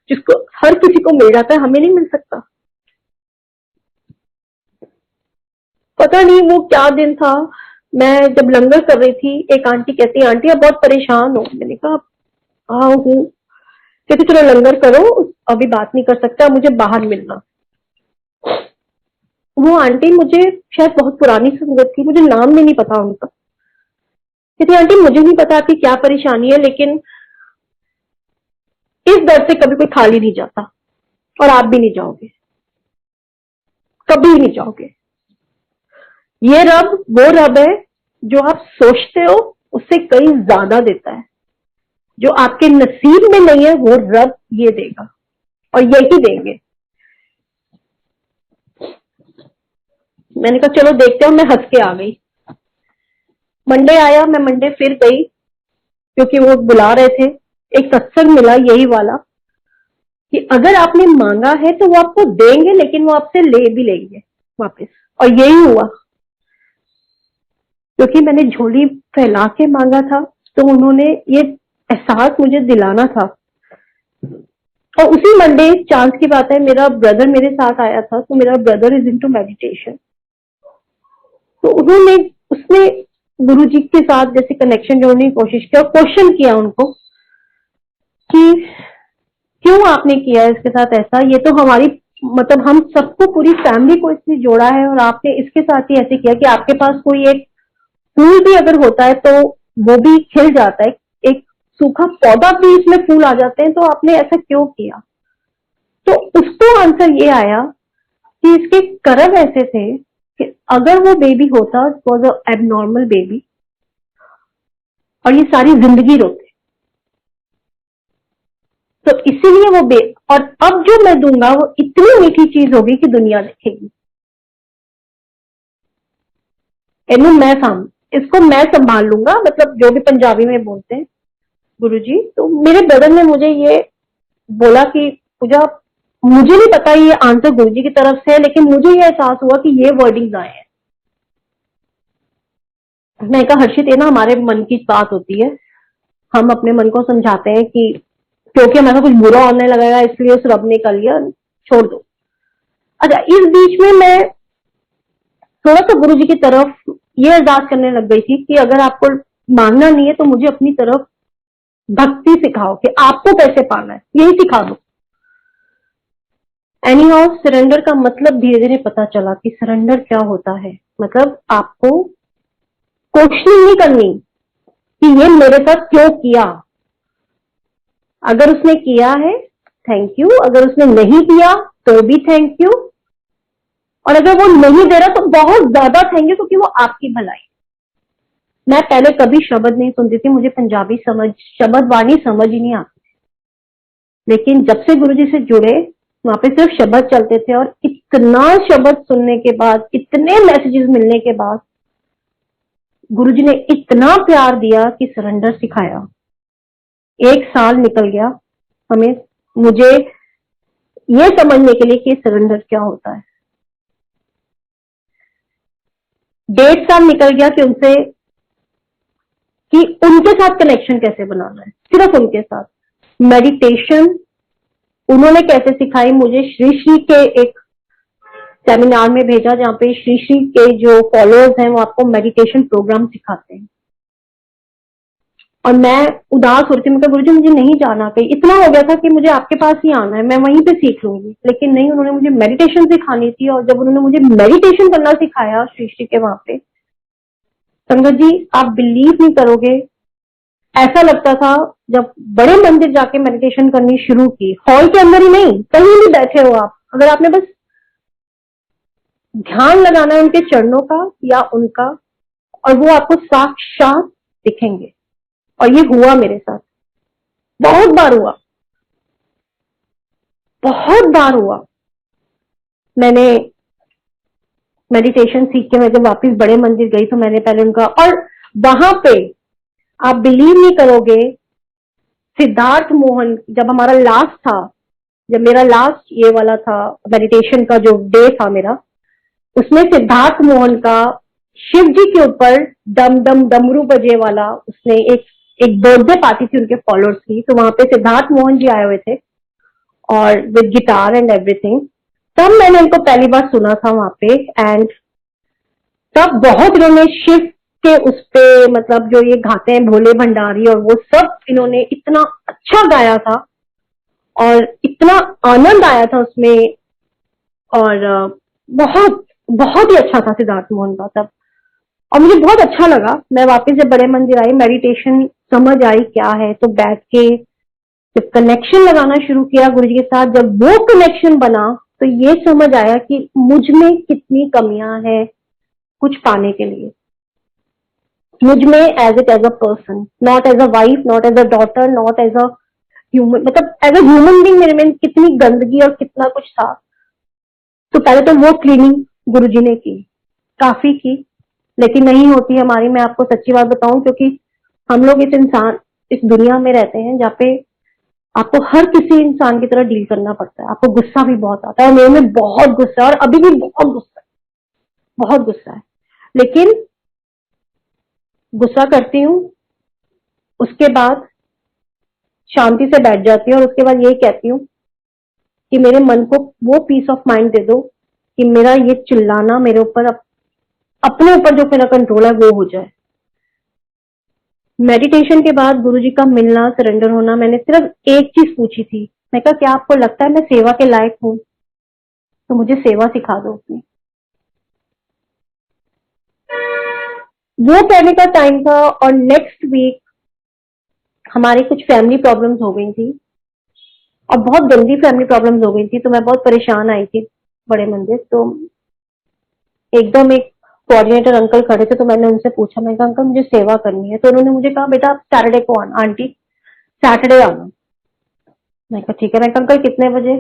जिसको हर किसी को मिल जाता है, हमें नहीं मिल सकता। पता नहीं वो क्या दिन था। मैं जब लंगर कर रही थी, एक आंटी कहती, आंटी आप बहुत परेशान हो। मैंने कहा हाँ हूँ। कहती चलो लंगर करो, अभी बात नहीं कर सकता, मुझे बाहर मिलना। वो आंटी मुझे शायद बहुत पुरानी संगत थी, मुझे नाम भी नहीं पता उनका। कहती आंटी मुझे नहीं पता आपकी क्या परेशानी है, लेकिन इस दर से कभी कोई खाली नहीं जाता, और आप भी नहीं जाओगे, कभी नहीं जाओगे। ये रब वो रब है जो आप सोचते हो उससे कहीं ज्यादा देता है। जो आपके नसीब में नहीं है वो रब ये देगा और यही देंगे। मैंने कहा चलो देखते हो, मैं हंस के आ गई। मंडे आया, मैं मंडे फिर गई क्योंकि वो बुला रहे थे। एक सत्संग मिला यही वाला कि अगर आपने मांगा है तो वो आपको देंगे, लेकिन वो आपसे ले भी लेंगे वापस। और यही हुआ, क्योंकि मैंने झोली फैला के मांगा था तो उन्होंने ये एहसास मुझे दिलाना था। और उसी मंडे चांस की बात है, मेरा ब्रदर मेरे साथ आया था। तो मेरा ब्रदर इज इनटू मेडिटेशन, तो उसने गुरुजी के साथ जैसे कनेक्शन जोड़ने की कोशिश किया और क्वेश्चन किया उनको कि क्यों आपने किया इसके साथ ऐसा, ये तो हमारी मतलब हम सबको पूरी फैमिली को इसने जोड़ा है और आपने इसके साथ ही ऐसे किया कि आपके पास कोई एक फूल भी अगर होता है तो वो भी खिल जाता है, एक सूखा पौधा भी इसमें फूल आ जाते हैं, तो आपने ऐसा क्यों किया। तो उसको आंसर ये आया कि इसके कर्म ऐसे थे कि अगर वो बेबी होता, वॉज अ एबनॉर्मल बेबी, और ये सारी जिंदगी रोते, तो इसीलिए वो और अब जो मैं दूंगा वो इतनी मीठी चीज होगी कि दुनिया देखेगी। इसको मैं संभाल लूंगा, मतलब जो भी पंजाबी में बोलते हैं गुरुजी। तो मेरे ब्रदर ने मुझे ये बोला कि पूजा, मुझे नहीं पता ये आंसर गुरुजी की तरफ से है, लेकिन मुझे ये एहसास हुआ कि ये वर्डिंग्स आए हैं। मैं कहा हर्षित, ये ना हमारे मन की बात होती है, हम अपने मन को समझाते हैं कि क्योंकि हमारा कुछ बुरा होने लगेगा इसलिए उस रब ने कर लिया, छोड़ दो। अच्छा, इस बीच में मैं थोड़ा सा गुरुजी की तरफ ये अरदास करने लग गई थी कि अगर आपको मांगना नहीं है तो मुझे अपनी तरफ भक्ति सिखाओ कि आपको कैसे पाना है, यही सिखा दो। एनी हाउ, सरेंडर का मतलब धीरे धीरे पता चला कि सरेंडर क्या होता है। मतलब आपको क्वेश्चनिंग नहीं करनी कि ये मेरे साथ क्यों किया। अगर उसने किया है थैंक यू, अगर उसने नहीं किया तो भी थैंक यू, और अगर वो नहीं दे रहा तो बहुत ज्यादा थैंक यू, क्योंकि वो आपकी भलाई। मैं पहले कभी शब्द नहीं सुनती थी, मुझे पंजाबी शब्द वाणी समझ ही नहीं आती, लेकिन जब से गुरुजी से जुड़े वहां पे सिर्फ शब्द चलते थे, और इतना शब्द सुनने के बाद, इतने मैसेजेस मिलने के बाद गुरुजी ने इतना प्यार दिया कि सरेंडर सिखाया। 1 साल निकल गया हमें, मुझे ये समझने के लिए कि सरेंडर क्या होता है। 1.5 साल निकल गया कि उनके साथ कनेक्शन कैसे बनाना है, सिर्फ उनके साथ। मेडिटेशन उन्होंने कैसे सिखाई मुझे, श्री श्री के एक सेमिनार में भेजा जहाँ पे श्री श्री के जो फॉलोअर्स हैं वो आपको मेडिटेशन प्रोग्राम सिखाते हैं। और मैं उदास हो रही थी, मतलब गुरुजी मुझे नहीं जाना कहीं, इतना हो गया था कि मुझे आपके पास ही आना है, मैं वहीं पे सीख लूंगी। लेकिन नहीं, उन्होंने मुझे मेडिटेशन सिखानी थी, और जब उन्होंने मुझे मेडिटेशन करना सिखाया श्री श्री के वहां पे, संगत जी आप बिलीव नहीं करोगे, ऐसा लगता था जब बड़े मंदिर जाके मेडिटेशन करनी शुरू की, हॉल के अंदर ही नहीं, कहीं भी बैठे हो आप, अगर आपने बस ध्यान लगाना है उनके चरणों का या उनका, और वो आपको साक्षात दिखेंगे। और ये हुआ मेरे साथ, बहुत बार हुआ, बहुत बार हुआ। मैंने मेडिटेशन सीख के मैं जब वापस बड़े मंदिर गई तो मैंने पहले उनका, और वहां पे आप बिलीव नहीं करोगे, सिद्धार्थ मोहन, जब हमारा लास्ट था, जब मेरा लास्ट ये वाला था मेडिटेशन का जो डे था मेरा, उसमें सिद्धार्थ मोहन का शिव जी के ऊपर डम डम डमरू बजे वाला, उसने एक बर्थडे पार्टी थी उनके फॉलोअर्स की, तो वहां पे सिद्धार्थ मोहन जी आए हुए थे और विद गिटार एंड एवरीथिंग। तब मैंने इनको पहली बार सुना था वहां पे, एंड तब बहुत इन्होंने शिव के उस पे, मतलब जो ये गाते हैं भोले भंडारी और वो सब, इन्होंने इतना अच्छा गाया था और इतना आनंद आया था उसमें, और बहुत बहुत ही अच्छा था सिद्धार्थ मोहन का तब, और मुझे बहुत अच्छा लगा। मैं वापस जब बड़े मंदिर आई, मेडिटेशन समझ आई क्या है, तो बैठ के जब कनेक्शन लगाना शुरू किया गुरुजी के साथ, जब वो कनेक्शन बना तो ये समझ आया कि मुझ में कितनी कमियां हैं कुछ पाने के लिए। मुझ में as a person, not as a wife, not as a daughter, not as a human, मतलब एज अ ह्यूमन बीइंग मेरे में कितनी गंदगी और कितना कुछ था। तो पहले तो वो क्लीनिंग गुरुजी ने की, काफी की, लेकिन नहीं होती हमारी। मैं आपको सच्ची बात बताऊं, क्योंकि हम लोग इस दुनिया में रहते हैं जहाँ पे आपको हर किसी इंसान की तरह डील करना पड़ता है। आपको गुस्सा भी बहुत आता है, और मेरे में बहुत गुस्सा है, और अभी भी बहुत गुस्सा है, बहुत गुस्सा है। लेकिन गुस्सा करती हूँ, उसके बाद शांति से बैठ जाती हूँ, और उसके बाद यही कहती हूँ कि मेरे मन को वो पीस ऑफ माइंड दे दो कि मेरा ये चिल्लाना मेरे ऊपर, अपने ऊपर जो मेरा कंट्रोल है वो हो जाए। मेडिटेशन के बाद गुरुजी का मिलना, सरेंडर होना, मैंने सिर्फ एक चीज पूछी थी। मैं कहा, क्या आपको लगता है मैं सेवा के लायक हूँ? तो मुझे सेवा सिखा दो अपनी। वो कहने का टाइम था, और नेक्स्ट वीक हमारी कुछ फैमिली प्रॉब्लम्स हो गई थी, और बहुत गंदी फैमिली प्रॉब्लम्स हो गई थी। तो मैं बहुत परेशान आई थी बड़े मंदिर। तो एकदम एक कोऑर्डिनेटर अंकल खड़े थे, तो मैंने उनसे पूछा, मैं कहा अंकल मुझे सेवा करनी है। तो उन्होंने मुझे कहा, बेटा आप सैटरडे को आना, आंटी सैटरडे आना। मैं कहा ठीक है। मैं कहा अंकल कितने बजे?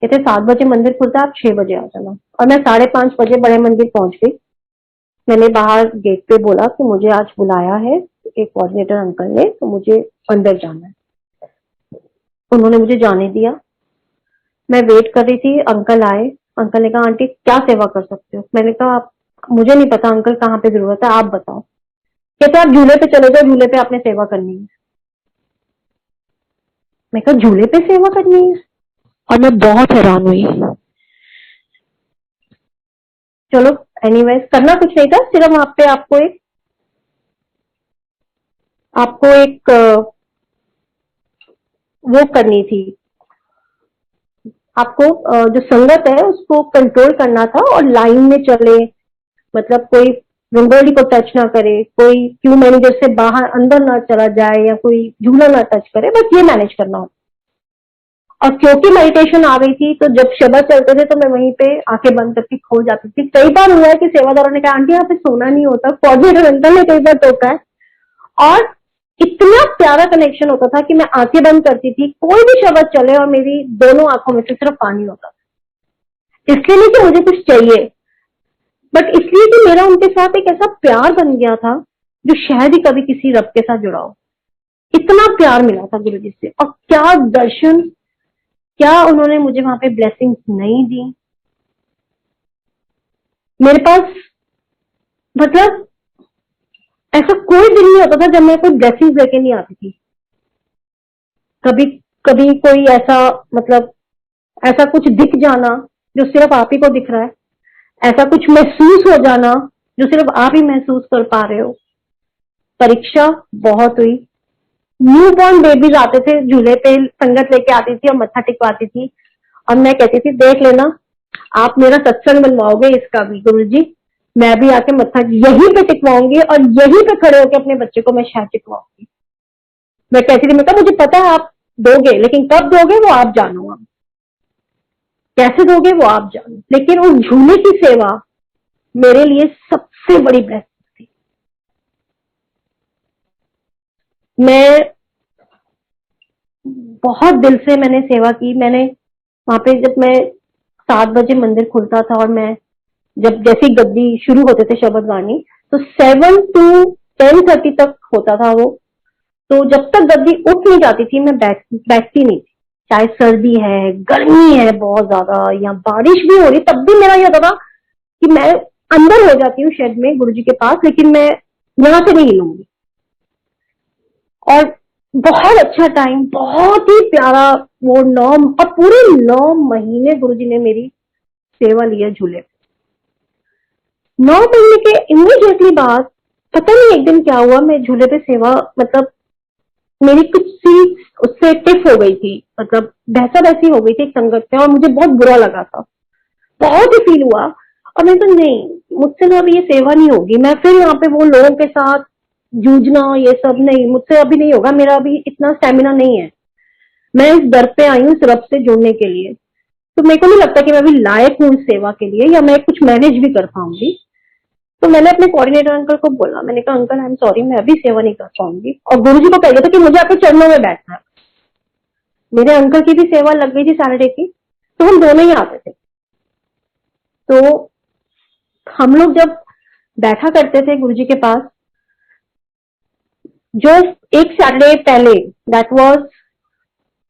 कहते 7 बजे मंदिर खुलता है, आप 6 बजे आ जाना। और मैं 5:30 बजे बड़े मंदिर पहुंच गई। मैंने बाहर गेट पे बोला कि मुझे आज बुलाया है एक कोऑर्डिनेटर अंकल ने, तो मुझे अंदर जाना है। उन्होंने मुझे जाने दिया। मैं वेट कर रही थी, अंकल आए। अंकल ने कहा, आंटी क्या सेवा कर सकते हो? मैंने कहा, आप, मुझे नहीं पता अंकल, कहाँ पे जरूरत है आप बताओ। कहते आप झूले पे चले जाओ, झूले पे आपने सेवा करनी है। मैं कहा झूले पे सेवा करनी है? और मैं बहुत हैरान हुई। चलो, एनीवेज, करना कुछ नहीं था, सिर्फ वहां पे आपको एक वो करनी थी। आपको जो संगत है उसको कंट्रोल करना था, और लाइन में चले, मतलब कोई रंगोली को टच ना करे, कोई क्यू मैनेजर से बाहर अंदर ना चला जाए, या कोई झूला ना टच करे, बस ये मैनेज करना होता। और क्योंकि मेडिटेशन आ गई थी, तो जब शब्द चलते थे तो मैं वहीं पे आंखें बंद करके खो जाती थी। कई बार हुआ है कि सेवादारों ने कहा, आंटी यहाँ पे सोना नहीं होता, कोऑर्डिनेटर अंकल ने कई बार टोका है। और इतना प्यारा कनेक्शन होता था कि मैं आंखें बंद करती थी, कोई भी शब्द चले, और मेरी दोनों आंखों में से सिर्फ पानी होता था। इसलिए नहीं कि मुझे कुछ चाहिए, बट इसलिए कि मेरा उनके साथ एक ऐसा प्यार बन गया था जो शायद ही कभी किसी रब के साथ जुड़ा हो। इतना प्यार मिला था गुरु जी से, और क्या दर्शन, क्या उन्होंने मुझे वहां पे ब्लेसिंग्स नहीं दी। मेरे पास, मतलब ऐसा कोई दिन नहीं होता था जब मैं कोई ब्लेसिंग्स लेके नहीं आती थी। कभी कभी कोई ऐसा, मतलब ऐसा कुछ दिख जाना जो सिर्फ आप ही को दिख रहा है, ऐसा कुछ महसूस हो जाना जो सिर्फ आप ही महसूस कर पा रहे हो। परीक्षा बहुत हुई। न्यू बॉर्न बेबीज आते थे झूले पे, संगत लेके आती थी और मत्था टिकवाती थी, और मैं कहती थी, देख लेना आप मेरा सत्संग बनवाओगे इसका भी गुरुजी, मैं भी आके मत्था यहीं पे टिकवाऊंगी, और यहीं पे खड़े होकर अपने बच्चे को मैं शायद टिकवाऊंगी। मैं कहती थी, मैं कहा मुझे पता है आप दोगे, लेकिन कब दोगे वो आप जानो, आप कैसे दोगे वो आप जानो। लेकिन उस झूले की सेवा मेरे लिए सबसे बड़ी ब्लेसिंग थी। मैं बहुत दिल से मैंने सेवा की। मैंने वहां पे, जब मैं 7 बजे मंदिर खुलता था, और मैं जब जैसे ही गद्दी शुरू होते थे शब्द वाणी, तो 7 to 10:30 तक होता था वो। तो जब तक गद्दी उठ नहीं जाती थी मैं बैठती नहीं थी। चाहे सर्दी है, गर्मी है बहुत ज्यादा, या बारिश भी हो रही, तब भी मेरा ये होता था कि मैं अंदर हो जाती हूँ शेड में गुरुजी के पास, लेकिन मैं यहाँ से नहीं हिलूंगी। और बहुत अच्छा टाइम, बहुत ही प्यारा। वो 9 और पूरे 9 महीने गुरुजी ने मेरी सेवा लिया झूले पे। 9 महीने के इमीडिएटली बाद पता नहीं एक दिन क्या हुआ, मैं झूले पे सेवा, मतलब मेरी कुछ सी उससे टिफ हो गई थी, मतलब बहसा बहसी हो गई थी एक संगत में, और मुझे बहुत बुरा लगा था, बहुत ही फील हुआ। और मैं तो नहीं, मुझसे ना अभी ये सेवा नहीं होगी, मैं फिर यहाँ पे वो लोगों के साथ जूझना, ये सब नहीं, मुझसे अभी नहीं होगा, मेरा अभी इतना स्टेमिना नहीं है। मैं इस दर पे आई हूँ इस रब से जुड़ने के लिए, तो मेरे को नहीं लगता कि मैं अभी लायक हूँ इस सेवा के लिए, या मैं कुछ मैनेज भी कर पाऊंगी। तो मैंने अपने कोऑर्डिनेटर अंकल को बोला, मैंने कहा अंकल आई एम सॉरी, मैं अभी सेवा नहीं कर पाऊंगी। और गुरुजी को कह दिया था कि मुझे आपके चरणों में बैठना है। मेरे अंकल की भी सेवा लग गई थी सैटरडे की, तो हम दोनों ही आते थे। तो हम लोग जब बैठा करते थे गुरुजी के पास, जो एक सैटरडे पहले, दैट वाज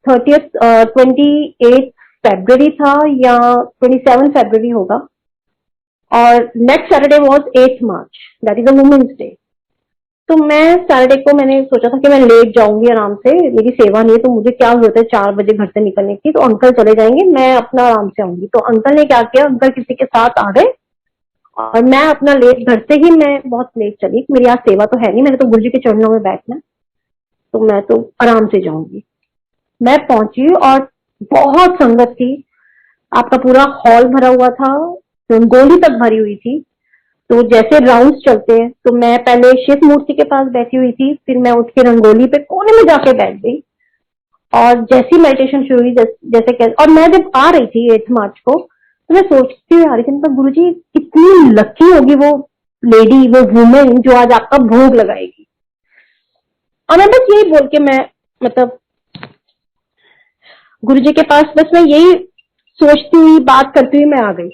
28 फरवरी था या 27 फरवरी होगा, और next Saturday was 8 March, that is a women's day. तो मैं सैटरडे को मैंने सोचा था कि मैं लेट जाऊंगी आराम से, मेरी सेवा नहीं है तो मुझे क्या जरूरत है 4 बजे घर से निकलने की, तो अंकल चले जाएंगे, मैं अपना आराम से आऊंगी। तो अंकल ने क्या किया, अंकल किसी के साथ आ गए और मैं अपना लेट, घर से ही मैं बहुत लेट चली, मेरी आज सेवा तो है नहीं, मैंने तो गुरुजी के चरणों में बैठना, तो मैं तो आराम से जाऊंगी। मैं पहुंची और बहुत संगत थी, आपका पूरा हॉल भरा हुआ था, रंगोली तक भरी हुई थी। तो जैसे राउंड्स चलते हैं, तो मैं पहले शिव मूर्ति के पास बैठी हुई थी, फिर मैं उठ के रंगोली पे कोने में जाके बैठ गई, और जैसी मेडिटेशन शुरू हुई, जैसे और मैं जब आ रही थी 8 मार्च को, तो मैं सोचती हुई आ रही थी, मतलब गुरुजी कितनी लकी होगी वो लेडी, वो वुमेन जो आज आपका भोग लगाएगी। और मैं बस यही बोल के मैं, मतलब गुरुजी के पास बस मैं यही सोचती हुई, बात करती हुई मैं आ गई।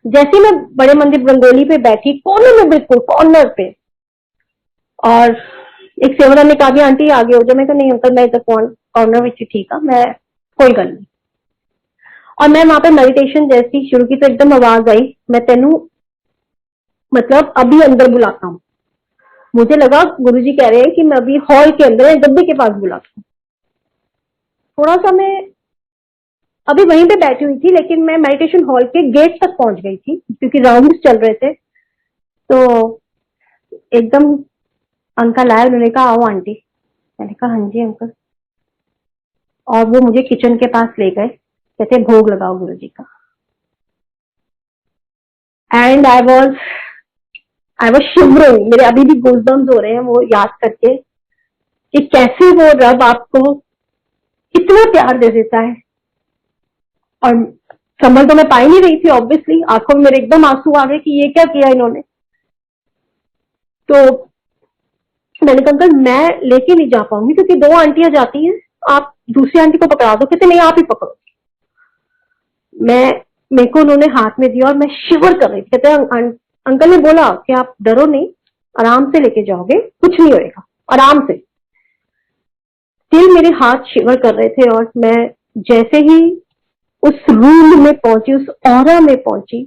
जैसे मैं बड़े मंदिर रंगोली पे बैठी, कोने में, बिल्कुल कॉर्नर पे, और एक सेवरा ने कहा भी आंटी आगे हो जाए, मैं कहा नहीं अंकल मैं इधर कॉर्नर में ठीक है, मैं कोई गल नहीं। और मैं वहां पे मेडिटेशन जैसी शुरू की तो एकदम आवाज आई, मैं तेनू मतलब अभी अंदर बुलाता हूँ। मुझे लगा गुरुजी कह रहे हैं कि मैं अभी हॉल के अंदर डब्बे के पास बुलाता हूँ। थोड़ा सा मैं अभी वहीं पे बैठी हुई थी, लेकिन मैं मेडिटेशन हॉल के गेट तक पहुंच गई थी, क्योंकि राउंड्स चल रहे थे। तो एकदम अंकल आए, उन्होंने कहा आओ आंटी, मैंने कहा हाँ जी अंकल, और वो मुझे किचन के पास ले गए, कहते भोग लगाओ गुरुजी का। एंड आई वॉज शिवरिंग, मेरे अभी भी गूज़बम्स हो रहे हैं वो याद करके, कि कैसे वो रब आपको इतना प्यार दे देता है। और संभल तो मैं पा ही नहीं रही थी, ऑब्वियसली आंखों में मेरे एकदम आंसू आ गए कि ये क्या किया इन्होंने। तो मैंने कहा अंकल मैं लेके नहीं जा पाऊंगी, क्योंकि 2 आंटियां जाती हैं, आप दूसरी आंटी को पकड़ा दो। कहते नहीं आप ही पकड़ो। मैं, मेरे को उन्होंने हाथ में दिया और मैं शिवर कर रही थी। कहते अंकल ने बोला कि आप डरो नहीं, आराम से लेके जाओगे, कुछ नहीं होएगा, आराम से। स्टिल मेरे हाथ शिवर कर रहे थे, और मैं जैसे ही उस रूम में पहुंची, उस ऑरा में पहुंची,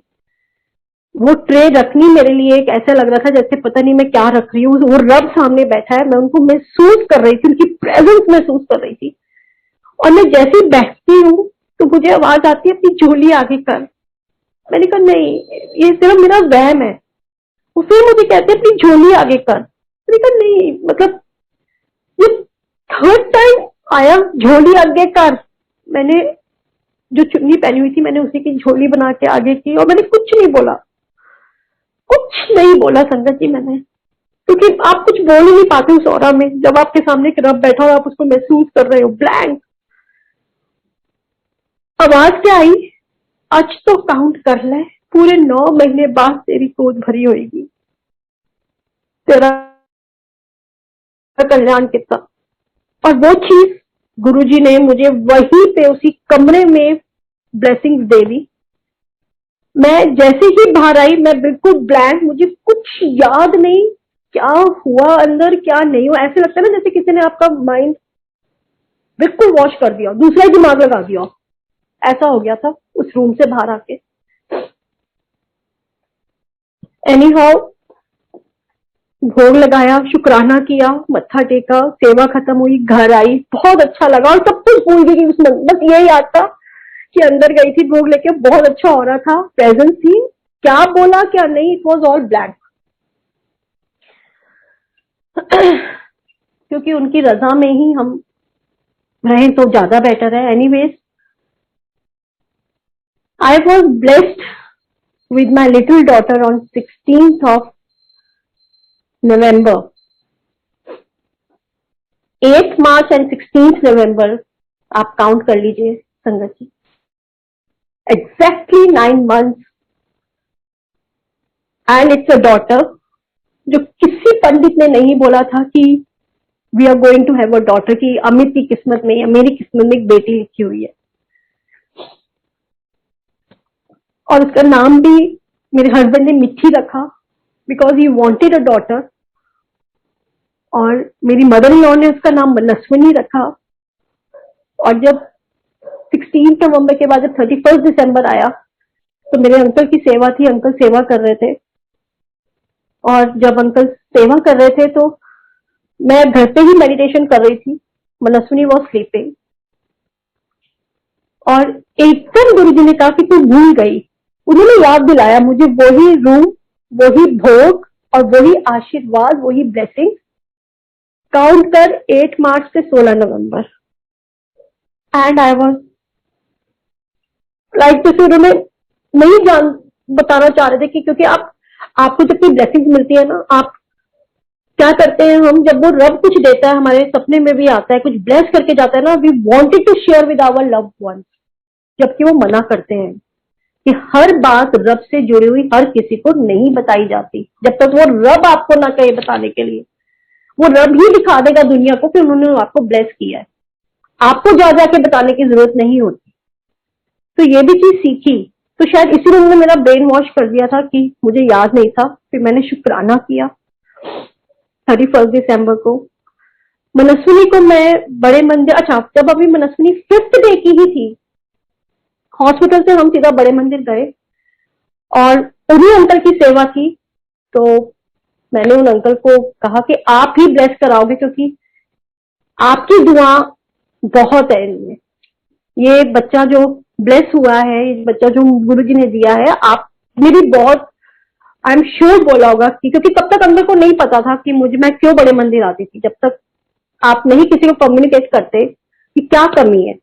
वो ट्रे रखनी मेरे लिए एक ऐसा लग रहा था जैसे पता नहीं मैं क्या रख रही हूँ, वो रब सामने बैठा है, मैं उनको महसूस कर रही थी, उनकी प्रेजेंस महसूस कर रही थी। और मैं जैसे ही बैठती हूँ तो मुझे आवाज आती है अपनी झोली आगे कर। मैंने कहा नहीं, ये सिर्फ मेरा वहम है। वो फिर मुझे कहते हैं अपनी झोली आगे कर। मैंने कहा नहीं, मतलब ये 3rd टाइम आया झोली आगे कर। मैंने जो चुन्नी पहनी हुई थी मैंने उसी की झोली बना के आगे की, और मैंने कुछ नहीं बोला, कुछ नहीं बोला संगत जी मैंने, क्योंकि आप कुछ बोल ही नहीं पाते उस ऑरा में, जब आपके सामने एक रब बैठा हो, आप उसको महसूस कर रहे हो, ब्लैंक। आवाज क्या आई, आज तो काउंट कर ले, पूरे 9 महीने बाद तेरी गोद भरी होगी, तेरा कल्याण कितना। और वो चीज गुरुजी ने मुझे वहीं पे उसी कमरे में ब्लेसिंग्स दे दी। मैं जैसे ही बाहर आई मैं बिल्कुल ब्लैंक, मुझे कुछ याद नहीं क्या हुआ अंदर क्या नहीं हुआ। ऐसे लगता है ना जैसे किसी ने आपका माइंड बिल्कुल वॉश कर दिया, दूसरा ही दिमाग लगा दिया, ऐसा हो गया था उस रूम से बाहर आके। एनी हाउ भोग लगाया, शुक्राना किया, मत्था टेका, सेवा खत्म हुई, घर आई, बहुत अच्छा लगा और सब कुछ भूल गई उसमें। बस ये याद था कि अंदर गई थी भोग लेके, बहुत अच्छा हो रहा था, प्रेजेंस थी, क्या बोला क्या नहीं, इट वॉज ऑल ब्लैंक। क्योंकि उनकी रजा में ही हम रहें तो ज्यादा बेटर है। Anyways I was blessed with my little daughter on 16th of November. 8th March and 16th November आप काउंट कर लीजिए संगत जी, exactly 9 months and it's a daughter, जो किसी पंडित ने नहीं बोला था कि we are going to have a daughter, की अमित की किस्मत में या मेरी किस्मत में एक बेटी लिखी हुई है। और उसका नाम भी मेरे हस्बैंड ने मिठी रखा because he wanted a daughter. और मेरी मदर इन लॉ ने उसका नाम मनस्विनी रखा। और जब 16 नवंबर के बाद जब 31 दिसंबर आया तो मेरे अंकल की सेवा थी, अंकल सेवा कर रहे थे। और जब अंकल सेवा कर रहे थे तो मैं घर पे ही मेडिटेशन कर रही थी, मनस्विनी वॉज स्लीपिंग। और एकदम गुरुजी ने कहा कि तू भूल गई। उन्होंने याद दिलाया मुझे वही रूम, वही भोग और वही आशीर्वाद, वही ब्लेसिंग। काउंट कर 8 मार्च से 16 नवंबर। एंड आई वॉज लाइक जैसे उन्होंने नहीं बताना चाह रहे थे कि क्योंकि आपको जब कोई ब्लेसिंग मिलती है ना, आप क्या करते हैं, हम जब वो रब कुछ देता है, हमारे सपने में भी आता है, कुछ ब्लेस करके जाता है ना, we wanted to share with our loved ones, जबकि वो मना करते हैं कि हर बात रब से जुड़ी हुई हर किसी को नहीं बताई जाती। जब तक वो रब आपको ना कहे बताने के लिए, वो रब ही दिखा देगा दुनिया को कि उन्होंने आपको ब्लेस किया है, आपको जा जाके बताने की जरूरत नहीं होती। तो ये भी चीज सीखी। तो शायद इसी ने मेरा ब्रेन वॉश कर दिया था कि मुझे याद नहीं था। फिर मैंने शुक्राना किया 31 दिसंबर को। मनस्विनी को मैं बड़े मंदिर, अच्छा जब अभी मनस्विनी 5th डे की ही थी, हॉस्पिटल से हम सीधा बड़े मंदिर गए और उन्हीं अंकल की सेवा की। तो मैंने उन अंकल को कहा कि आप ही ब्लेस कराओगे क्योंकि आपकी दुआ बहुत है इनमें। ये बच्चा जो ब्लेस हुआ है, ये बच्चा जो गुरुजी ने दिया है, आप मेरी बहुत आई एम श्योर बोला होगा कि क्योंकि तब तक अंकल को नहीं पता था कि मैं क्यों बड़े मंदिर आती थी। जब तक आप नहीं किसी को कम्युनिकेट करते कि क्या कमी है,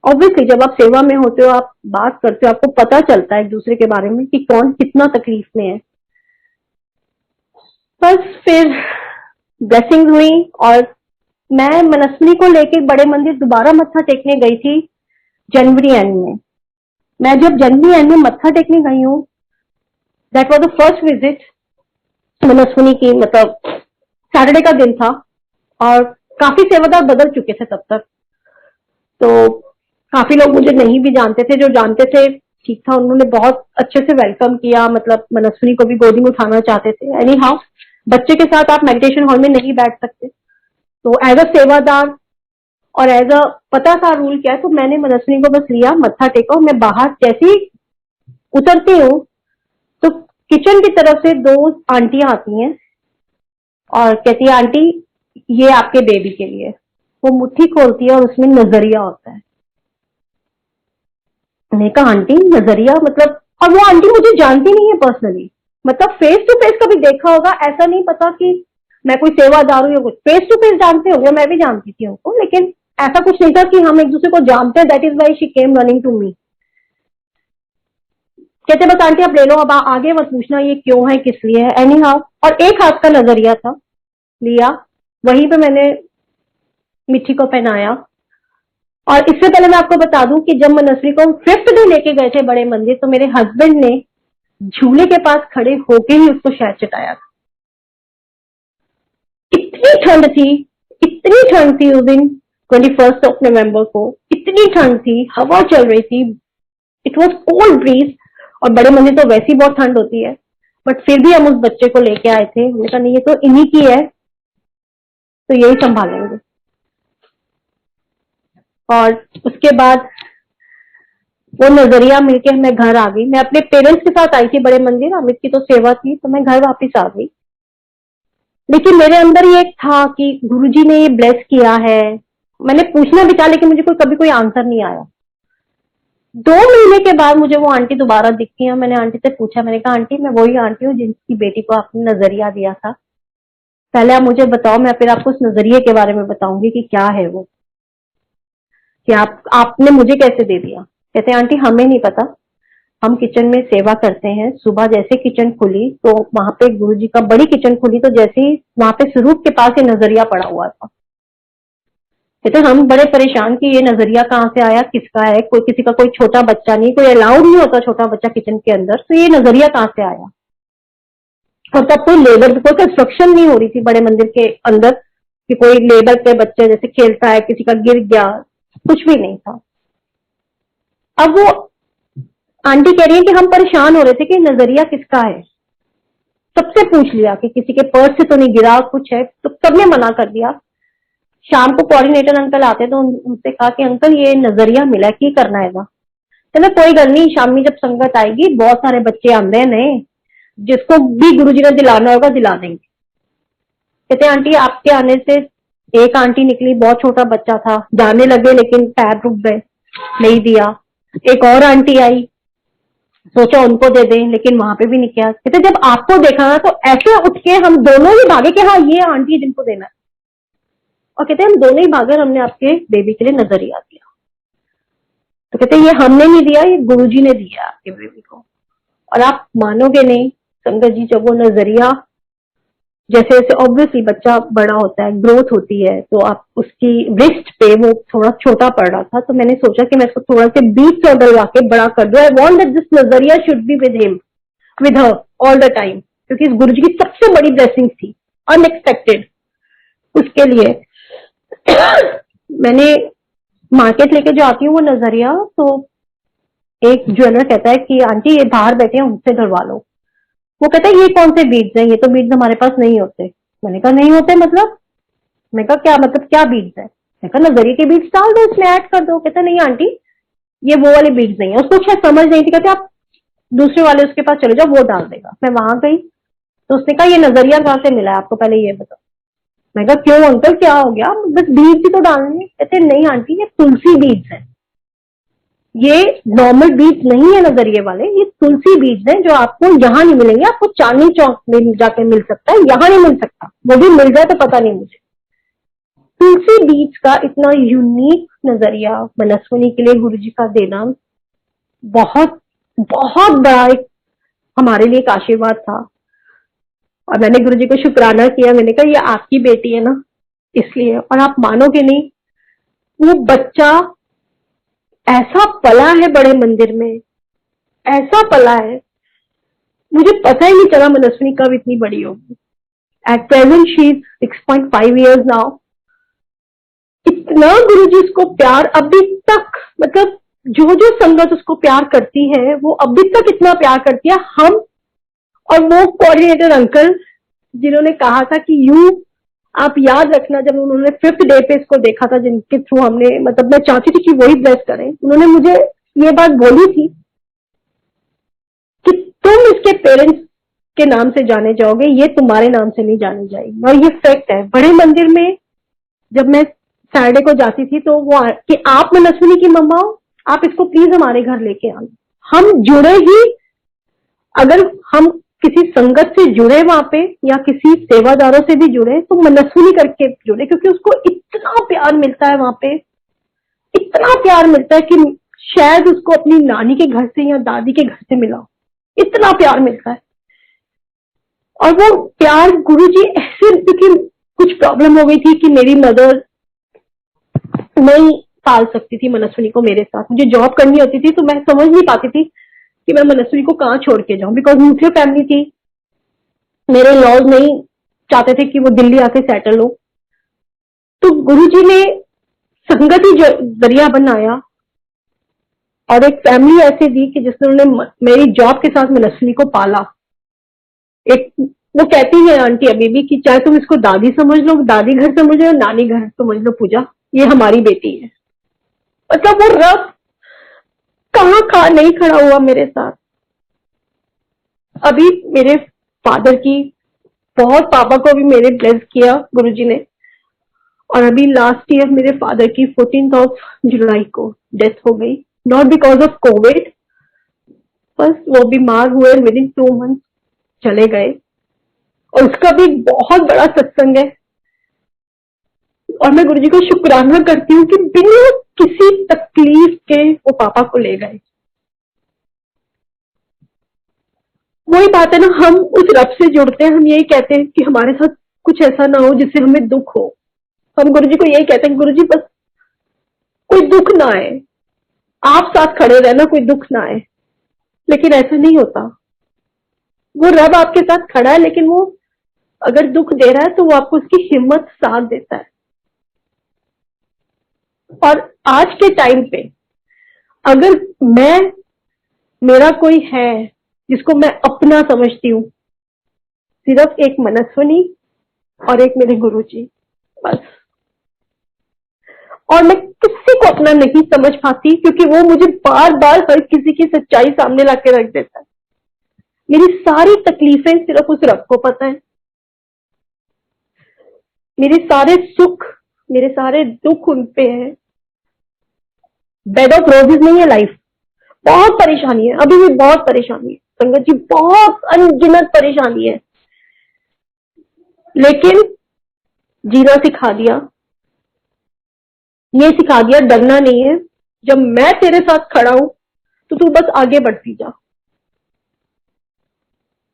ऑब्वियसली जब आप सेवा में होते हो, आप बात करते हो, आपको पता चलता है एक दूसरे के बारे में कि कौन कितना तकलीफ में है। बस फिर ब्लेसिंग हुई और मैं मनस्विनी को लेके बड़े मंदिर दोबारा मत्था टेकने गई थी जनवरी एंड में। मैं जब जनवरी एंड में मत्था टेकने गई हूँ, that was the first visit Manaswini की, मतलब सैटरडे का दिन था और काफी सेवादार बदल चुके थे तब तक। तो काफी लोग मुझे नहीं भी जानते थे, जो जानते थे ठीक था, उन्होंने बहुत अच्छे से वेलकम किया। मतलब मनस्विनी को भी गोदी में उठाना चाहते थे। एनी हाउ, बच्चे के साथ आप मेडिटेशन हॉल में नहीं बैठ सकते, तो एज अ सेवादार और एज अ पता था रूल क्या है, तो मैंने मनस्विनी को बस लिया, मत्था टेका और मैं बाहर जैसे ही उतरती हूँ तो किचन की तरफ से 2 आंटियां आती हैं और कहती है आंटी ये आपके बेबी के लिए। वो मुट्ठी खोलती है और उसमें नजरिया होता है। मैंने कहा आंटी नजरिया मतलब, और वो आंटी मुझे जानती नहीं है पर्सनली, मतलब फेस टू फेस कभी देखा होगा ऐसा नहीं पता कि मैं कोई सेवादार हूँ या कुछ, फेस टू फेस जानते होंगे, मैं भी जानती थी उनको, लेकिन ऐसा कुछ नहीं था कि हम एक दूसरे को जानते हैं। That is why she came running to me. कहते बस आंटी आप ले लो, अब आगे मत पूछना ये क्यों है किस लिए है। एनी हाउ, और एक हाथ का नजरिया था, लिया, वहीं पे मैंने मिट्टी को पहनाया। और इससे पहले मैं आपको बता दूं कि जब मनस्वी को 5th डे लेके गए थे बड़े मंदिर, तो मेरे हस्बैंड ने झूले के पास खड़े होके ही उसको शहद चटाया था। इतनी ठंड थी, इतनी ठंड थी उस दिन 21 नवंबर को, इतनी ठंड थी, हवा चल रही थी, इट वॉज कोल्ड ब्रीज। और बड़े मंदिर तो वैसे ही बहुत ठंड होती है, बट फिर भी हम उस बच्चे को लेके आए थे। हमने कहा नहीं ये तो इन्हीं की है, तो यही संभालेंगे। और उसके बाद वो नजरिया मिलके मैं घर आ गई। मैं अपने पेरेंट्स के साथ आई थी बड़े मंदिर, अमित की तो सेवा थी, तो मैं घर वापस आ गई। लेकिन मेरे अंदर ये था कि गुरुजी ने ये ब्लेस किया है। मैंने पूछना भी चाहा लेकिन मुझे कभी कोई आंसर नहीं आया। 2 महीने के बाद मुझे वो आंटी दोबारा दिखती है। मैंने आंटी से पूछा, मैंने कहा आंटी मैं वही आंटी हूँ जिनकी बेटी को आपने नजरिया दिया था, पहले आप मुझे बताओ, मैं फिर आपको उस नजरिए के बारे में बताऊंगी कि क्या है वो, कि आपने मुझे कैसे दे दिया। कहते हैं आंटी हमें नहीं पता, हम किचन में सेवा करते हैं। सुबह जैसे किचन खुली तो वहां पे गुरुजी का बड़ी किचन खुली, तो जैसे ही वहां पे स्वरूप के पास ये नजरिया पड़ा हुआ था। कहते हम बड़े परेशान कि ये नजरिया कहाँ से आया, किसका है, कोई किसी का कोई छोटा बच्चा नहीं, कोई अलाउड नहीं होता छोटा बच्चा किचन के अंदर, तो ये नजरिया कहाँ से आया। और तब कोई लेबर, कोई कंस्ट्रक्शन नहीं हो रही थी बड़े मंदिर के अंदर कि कोई लेबर के बच्चे जैसे खेलता है, किसी का गिर गया, कुछ भी नहीं था। अब वो आंटी कह रही है कि हम परेशान हो रहे थे कि नजरिया किसका है। सबसे पूछ लिया कि किसी के पर्स से तो नहीं गिरा, कुछ है, तो सबने मना कर दिया। शाम को कोऑर्डिनेटर अंकल आते तो उनसे कहा कि अंकल ये नजरिया मिला, की करना है? चलो कोई गल नहीं, शामी जब संगत आएगी बहुत सारे बच्चे आंदे ने, जिसको भी गुरुजी ने दिलाना होगा दिला देंगे। कहते आंटी आपके आने से एक आंटी निकली, बहुत छोटा बच्चा था, जाने लगे लेकिन पैर रुक गए, नहीं दिया। एक और आंटी आई, सोचा उनको दे दें, लेकिन वहां पे भी नहीं किया। कहते जब आपको देखा ना तो ऐसे उठ के हम दोनों ही भागे कि हाँ ये आंटी है जिनको देना है। और कहते हम दोनों ही भागे, हमने आपके बेबी के लिए नजरिया दिया। तो कहते ये हमने नहीं दिया, ये गुरुजी ने दिया आपके बेबी को। और आप मानोगे नहीं संगत जी, जब वो नजरिया, जैसे जैसे ऑब्वियसली बच्चा बड़ा होता है, ग्रोथ होती है, तो आप उसकी रिस्ट पे वो थोड़ा छोटा पड़ रहा था, तो मैंने सोचा कि मैं इसको थोड़ा से बीच से डलवा के बड़ा कर दूं। आई वांट दैट दिस नजरिया should be with him, with her all the time, क्योंकि इस गुरुजी की सबसे बड़ी ब्लेसिंग थी, अनएक्सपेक्टेड। उसके लिए मैंने मार्केट लेके जो आती हूँ वो नजरिया, तो एक ज्वेलर कहता है कि आंटी ये बाहर बैठे हैं उनसे डलवा लो। वो कहता है ये कौन से बीड्स हैं, ये तो बीड्स हमारे पास नहीं होते। मैंने कहा नहीं होते मतलब? मैं कहा क्या मतलब, क्या बीड्स है? मैं कहा नजरिए के बीड्स डाल दो, इसमें ऐड कर दो। कहता नहीं आंटी ये वो वाले बीड्स नहीं है। उसको शायद समझ नहीं थी, कहते आप दूसरे वाले उसके पास चले जाओ, वो डाल देगा। मैं वहां गई तो उसने कहा ये नजरिया कहाँ से मिला है आपको, पहले ये बताओ। मैं कहा क्यों अंकल क्या हो गया, बस बीड्स ही तो डालने। कहते नहीं आंटी ये तुलसी बीड्स है, ये नॉर्मल बीज नहीं है नजरिए वाले, ये तुलसी बीज हैं जो आपको यहाँ नहीं मिलेंगे। आपको चांदनी चौक में जाके मिल सकता है, यहाँ नहीं मिल सकता, वो भी मिल जाए तो पता नहीं मुझे। तुलसी बीज का इतना यूनिक नजरिया मनस्विनी के लिए गुरुजी का देना बहुत बहुत बड़ा एक हमारे लिए एक आशीर्वाद था। और मैंने गुरुजी को शुक्राना किया, मैंने कहा ये आपकी बेटी है ना इसलिए। और आप मानोगे नहीं, वो बच्चा ऐसा पला है बड़े मंदिर में, ऐसा पला है, मुझे पता ही नहीं चला मनस्विनी कब इतनी बड़ी होगी। At present she is 6.5 years now. इतना गुरुजी उसको प्यार अभी तक, मतलब जो जो संगत उसको प्यार करती है वो अभी तक इतना प्यार करती है। हम और वो कोऑर्डिनेटर अंकल जिन्होंने कहा था कि आप याद रखना, जब उन्होंने 5th डे पे इसको देखा था, जिनके थ्रू हमने, मतलब मैं चाहती थी कि वही ब्लेस करें, उन्होंने मुझे ये बात बोली थी कि तुम इसके पेरेंट्स के नाम से जाने जाओगे, ये तुम्हारे नाम से नहीं जानी जाएगी। और ये फैक्ट है। बड़े मंदिर में जब मैं सैटरडे को जाती थी तो वो कि आप मनस्विनी की मम्मा हो, आप इसको प्लीज हमारे घर लेके आना। हम जुड़े ही, अगर हम किसी संगत से जुड़े वहां पे या किसी सेवादारों से भी जुड़े तो मनस्विनी करके जुड़े, क्योंकि उसको इतना प्यार मिलता है वहां पे, इतना प्यार मिलता है कि शायद उसको अपनी नानी के घर से या दादी के घर से मिला, इतना प्यार मिलता है। और वो प्यार गुरुजी ऐसे, क्योंकि कुछ प्रॉब्लम हो गई थी कि मेरी मदर नहीं पाल सकती थी मनस्विनी को मेरे साथ, मुझे जॉब करनी होती थी, तो मैं समझ नहीं पाती थी कि मैं मनस्विनी को कहाँ छोड़ के जाऊं, बिकॉज न्यूक्लियर फैमिली थी। मेरे लॉज नहीं चाहते थे कि वो दिल्ली आके सेटल हो। तो गुरुजी ने संगत ही जरिया बनाया और एक फैमिली ऐसे दी कि जिसने उन्होंने मेरी जॉब के साथ मनस्विनी को पाला। एक वो कहती है आंटी अभी भी कि चाहे तुम इसको दादी समझ लो, दादी घर समझ लो, नानी घर समझ लो, पूजा ये हमारी बेटी है। मतलब वो रब कहाँ नहीं खड़ा हुआ मेरे साथ। अभी मेरे फादर की बहुत, पापा को भी मेरे ब्लेस किया गुरुजी ने। और अभी लास्ट ईयर मेरे फादर की 14th जुलाई को डेथ हो गई, नॉट बिकॉज ऑफ कोविड, बस वो बीमार हुए, विद इन 2 months चले गए। और उसका भी बहुत बड़ा सत्संग है। और मैं गुरुजी को शुक्राना करती हूँ कि बिना किसी तकलीफ के वो पापा को ले गए। वही बात है ना, हम उस रब से जुड़ते हैं, हम यही कहते हैं कि हमारे साथ कुछ ऐसा ना हो जिससे हमें दुख हो। हम गुरुजी को यही कहते हैं, गुरुजी बस कोई दुख ना आए, आप साथ खड़े रहना, कोई दुख ना आए। लेकिन ऐसा नहीं होता। वो रब आपके साथ खड़ा है, लेकिन वो अगर दुख दे रहा है तो वो आपको उसकी हिम्मत साथ देता है। और आज के टाइम पे अगर मेरा कोई है जिसको मैं अपना समझती हूँ, सिर्फ एक मनस्विनी और एक मेरे गुरुजी, बस। और मैं किसी को अपना नहीं समझ पाती, क्योंकि वो मुझे बार बार हर किसी की सच्चाई सामने लाके रख देता है। मेरी सारी तकलीफें सिर्फ उस रब को पता है। मेरे सारे सुख, मेरे सारे दुख उन पे है। बेड ऑफ रोजेस नहीं है लाइफ। बहुत परेशानी है, अभी भी बहुत परेशानी है संगत जी, बहुत अनगिनत परेशानी है, लेकिन जीना सिखा दिया, ये सिखा दिया डरना नहीं है। जब मैं तेरे साथ खड़ा हूं तो तू बस आगे बढ़ती जा।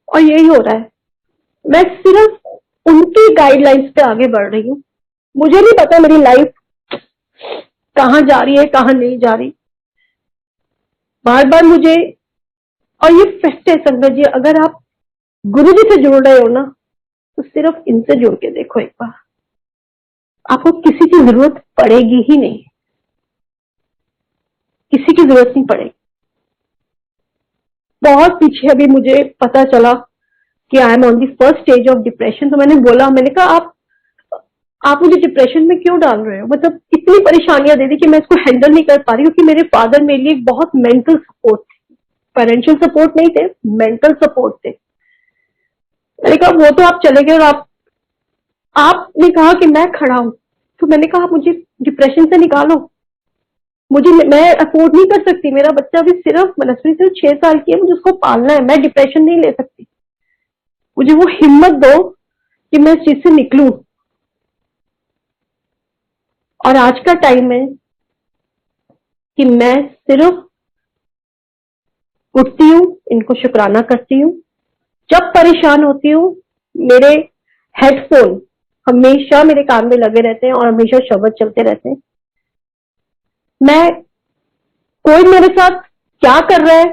और यही हो रहा है, मैं सिर्फ उनकी गाइडलाइंस पे आगे बढ़ रही हूँ। मुझे नहीं पता मेरी लाइफ कहाँ जा रही है, कहाँ नहीं जा रही। बार बार मुझे, और ये फैक्ट है संगत जी, अगर आप गुरु जी से जुड़ रहे हो ना, तो सिर्फ इनसे जुड़ के देखो एक बार, आपको किसी की जरूरत पड़ेगी ही नहीं, किसी की जरूरत नहीं पड़ेगी। बहुत पीछे अभी मुझे पता चला कि I am on the first stage of depression, तो मैंने कहा आप मुझे डिप्रेशन में क्यों डाल रहे हो? मतलब इतनी परेशानियां दे दी कि मैं इसको हैंडल नहीं कर पा रही, क्योंकि मेरे फादर मेरे लिए बहुत मेंटल सपोर्ट थे, फाइनेंशियल सपोर्ट नहीं थे, मेंटल सपोर्ट थे। मैंने कहा वो तो आप चले गए, और आपने कहा कि मैं खड़ा हूं, तो मैंने कहा मुझे डिप्रेशन से निकालो। मैं अफोर्ड नहीं कर सकती, मेरा बच्चा भी सिर्फ मनस्वी सिर्फ 6 साल की है, मुझे उसको पालना है, मैं डिप्रेशन नहीं ले सकती। मुझे वो हिम्मत दो कि मैं इस चीज से निकलूं। और आज का टाइम है कि मैं सिर्फ उठती हूँ, इनको शुक्राना करती हूँ। जब परेशान होती हूँ, मेरे हेडफोन हमेशा मेरे कान में लगे रहते हैं और हमेशा शब्द चलते रहते हैं। कोई मेरे साथ क्या कर रहा है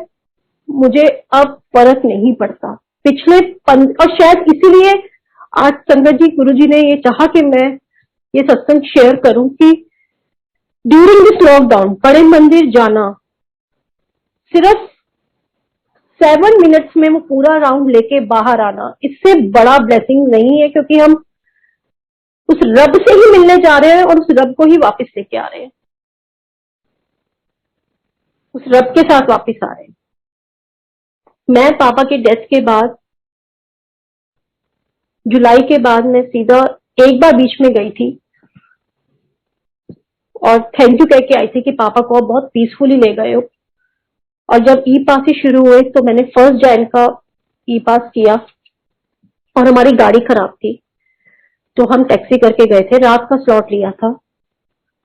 मुझे अब फर्क नहीं पड़ता। और शायद इसीलिए आज संगत जी, गुरु जी ने ये चाहा कि मैं ये सत्संग शेयर करूं कि ड्यूरिंग दिस लॉकडाउन बड़े मंदिर जाना, सिर्फ 7 मिनट्स में वो पूरा राउंड लेके बाहर आना, इससे बड़ा ब्लेसिंग नहीं है, क्योंकि हम उस रब से ही मिलने जा रहे हैं और उस रब को ही वापस लेके आ रहे हैं, उस रब के साथ वापस आ रहे हैं। मैं पापा के डेथ के बाद, जुलाई के बाद, मैं सीधा एक बार बीच में गई थी और थैंक यू कह के आई थी कि पापा को बहुत पीसफुली ले गए हो। और जब ई पास शुरू हुए तो मैंने 1 जैन का ई पास किया, और हमारी गाड़ी खराब थी तो हम टैक्सी करके गए थे, रात का स्लॉट लिया था।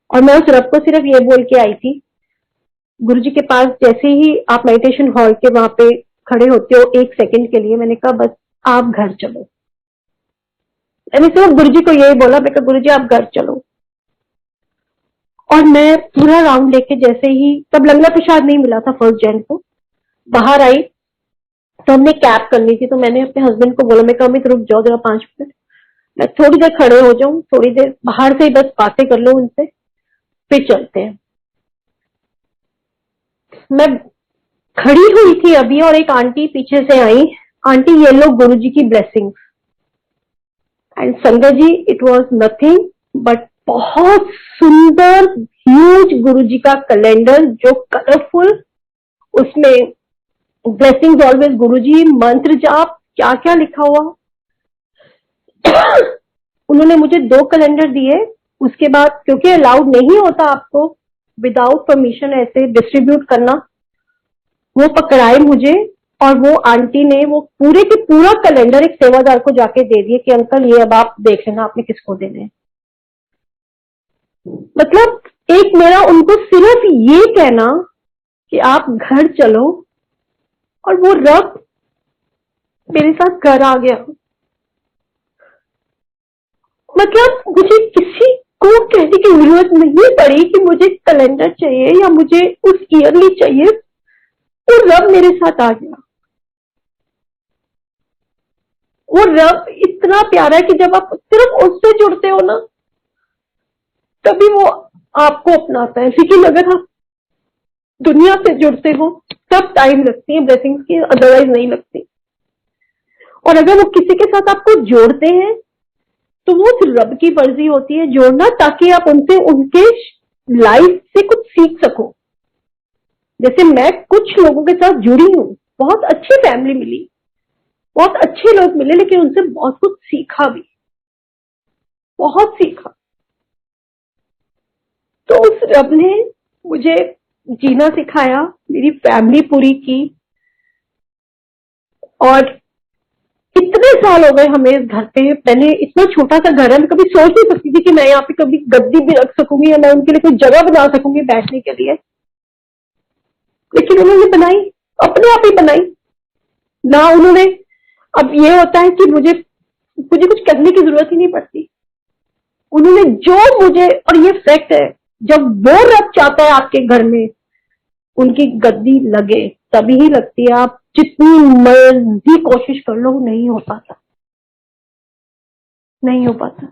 और मैं उस रब को सिर्फ ये बोल के आई थी, गुरुजी के पास जैसे ही आप मेडिटेशन हॉल के वहां पे खड़े होते हो 1 सेकंड के लिए, मैंने कहा बस आप घर चलो। मैंने सिर्फ गुरुजी को यही बोला, मैं कहा गुरुजी आप घर चलो। और मैं पूरा राउंड लेके, जैसे ही तब लंगर प्रसाद नहीं मिला था 1 जैन को, बाहर आई तो हमने कैब करनी थी, तो मैंने अपने हस्बैंड को बोला, मैं कहा अमित रुक जाओ जरा 5 मिनट, मैं थोड़ी देर खड़े हो जाऊं, थोड़ी देर बाहर से ही बस बातें कर लो उनसे, फिर चलते हैं। मैं खड़ी हुई थी अभी और एक आंटी पीछे से आई, आंटी ये लो गुरुजी की ब्लेसिंग्स। एंड संगत जी, इट वाज नथिंग बट बहुत सुंदर ह्यूज गुरुजी का कैलेंडर, जो कलरफुल, उसमें ब्लेसिंग्स ऑलवेज गुरुजी, मंत्र जाप, क्या क्या लिखा हुआ। उन्होंने मुझे 2 कैलेंडर दिए। उसके बाद, क्योंकि अलाउड नहीं होता आपको विदाउट परमिशन ऐसे डिस्ट्रीब्यूट करना, वो पकड़ाए मुझे, और वो आंटी ने वो पूरे के पूरा कैलेंडर एक सेवादार को जाके दे दिए कि अंकल ये अब आप देख लेना आपने किसको देने हैं। मतलब एक मेरा उनको सिर्फ ये कहना कि आप घर चलो, और वो रब मेरे साथ घर आ गया। मतलब मुझे किसी को कहने की जरूरत नहीं पड़ी कि मुझे कैलेंडर चाहिए या मुझे उस ईयरली चाहिए, वो रब मेरे साथ आ गया। वो रब इतना प्यारा है कि जब आप सिर्फ उससे जुड़ते हो ना, तभी वो आपको अपनाता है। लेकिन अगर आप दुनिया से जुड़ते हो तब टाइम लगती है ब्लेसिंग्स की, अदरवाइज नहीं लगती। और अगर वो किसी के साथ आपको जोड़ते हैं तो वो रब की मर्जी होती है जोड़ना, ताकि आप उनसे उनके लाइफ से कुछ सीख सको। जैसे मैं कुछ लोगों के साथ जुड़ी हूँ, बहुत अच्छी फैमिली मिली, बहुत अच्छे लोग मिले, लेकिन उनसे बहुत कुछ सीखा भी, बहुत सीखा। तो उस रब ने मुझे जीना सिखाया, मेरी फैमिली पूरी की। और इतने साल हो गए हमें इस घर पे, मैंने इतना छोटा सा घर है, मैं कभी सोच नहीं सकती थी कि मैं यहाँ पे कभी गद्दी भी रख सकूंगी या मैं उनके लिए कोई जगह बना सकूंगी बैठने के लिए। लेकिन उन्होंने बनाई, अपने आप ही बनाई ना उन्होंने। अब ये होता है कि मुझे मुझे कुछ करने की जरूरत ही नहीं पड़ती। उन्होंने जो मुझे, और ये फैक्ट है, जब वो रब चाहता है आपके घर में उनकी गद्दी लगे तभी ही लगती है। आप जितनी मर्जी कोशिश कर लो, नहीं हो पाता, नहीं हो पाता।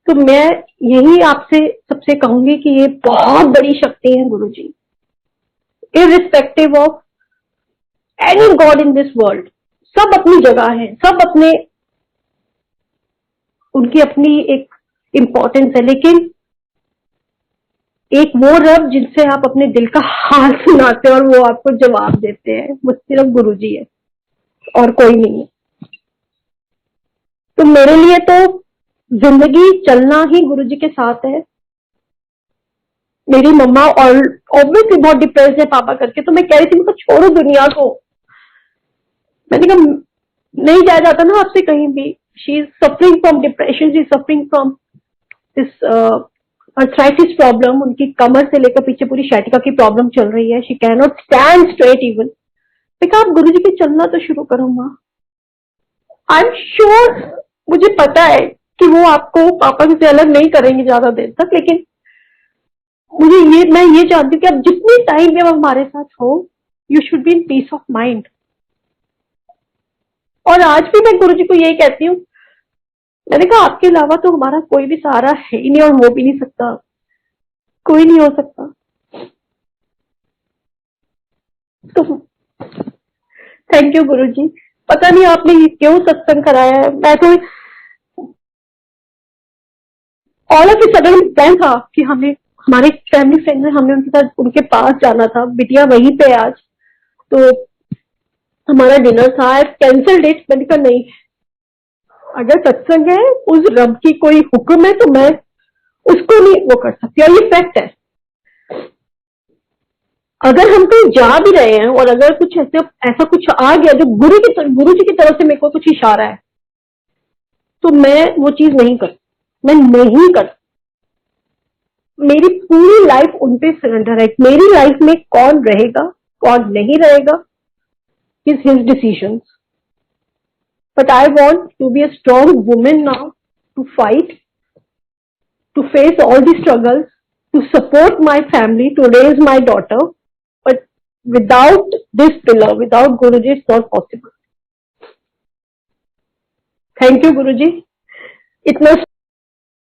तो मैं यही आपसे सबसे कहूंगी कि ये बहुत बड़ी शक्ति है Guruji, irrespective of any god in this world. सब अपनी जगह है, सब अपने, उनकी अपनी एक इम्पोर्टेंस है, लेकिन एक वो रब जिनसे आप अपने दिल का हाल सुनाते हैं और वो आपको जवाब देते हैं, वो सिर्फ गुरुजी है और कोई नहीं है। तो मेरे लिए तो जिंदगी चलना ही गुरुजी के साथ है। मेरी मम्मा और ऑब्वियसली बहुत डिप्रेस है पापा करके, तो मैं कह रही थी मुझको छोड़ो दुनिया को। मैंने कहा नहीं जाया जाता ना आपसे कहीं भी। She is suffering from depression, she is suffering from this arthritis problem. उनकी कमर से लेकर पीछे पूरी शैटिका की प्रॉब्लम चल रही है। She can not stand straight even. देखा, आप गुरुजी के चलना तो शुरू करो माँ। आई एम श्योर, मुझे पता है कि वो आपको पापा से अलग नहीं करेंगे ज्यादा देर तक, लेकिन मैं ये जानती हूँ कि आप जितने टाइम में हमारे साथ हो, you should be in peace of mind. और आज भी मैं गुरुजी को यही कहती हूँ, मैंने कहा आपके अलावा तो हमारा कोई भी सहारा है ही नहीं और हो भी नहीं सकता, कोई नहीं हो सकता। तो थैंक यू गुरुजी। पता नहीं आपने क्यों सत्संग कराया है। मैं तो all of a sudden plan था कि हमें, हमारे फैमिली फ्रेंड है, हमने उनके साथ उनके पास जाना था। बिटिया वहीं पे आज, तो हमारा डिनर था। कैंसिल डेट, मैंने कहा नहीं, अगर सत्संग है, उस रब की कोई हुक्म है तो मैं उसको नहीं वो कर सकती। और ये फैक्ट है, अगर हम कहीं जा भी रहे हैं और अगर कुछ ऐसा कुछ आ गया जो गुरु जी की तरफ से मेरे को कुछ इशारा है, तो मैं वो चीज नहीं कर, मैं नहीं कर। मेरी पूरी लाइफ उन पे सरेंडर है। मेरी लाइफ में कौन रहेगा कौन नहीं रहेगा is his decisions. But I want to be a strong women now, to fight, to face all the struggles, to support my family, to raise my daughter. But without this pillar, without Guruji, it's not possible. Thank you, Guruji. इतना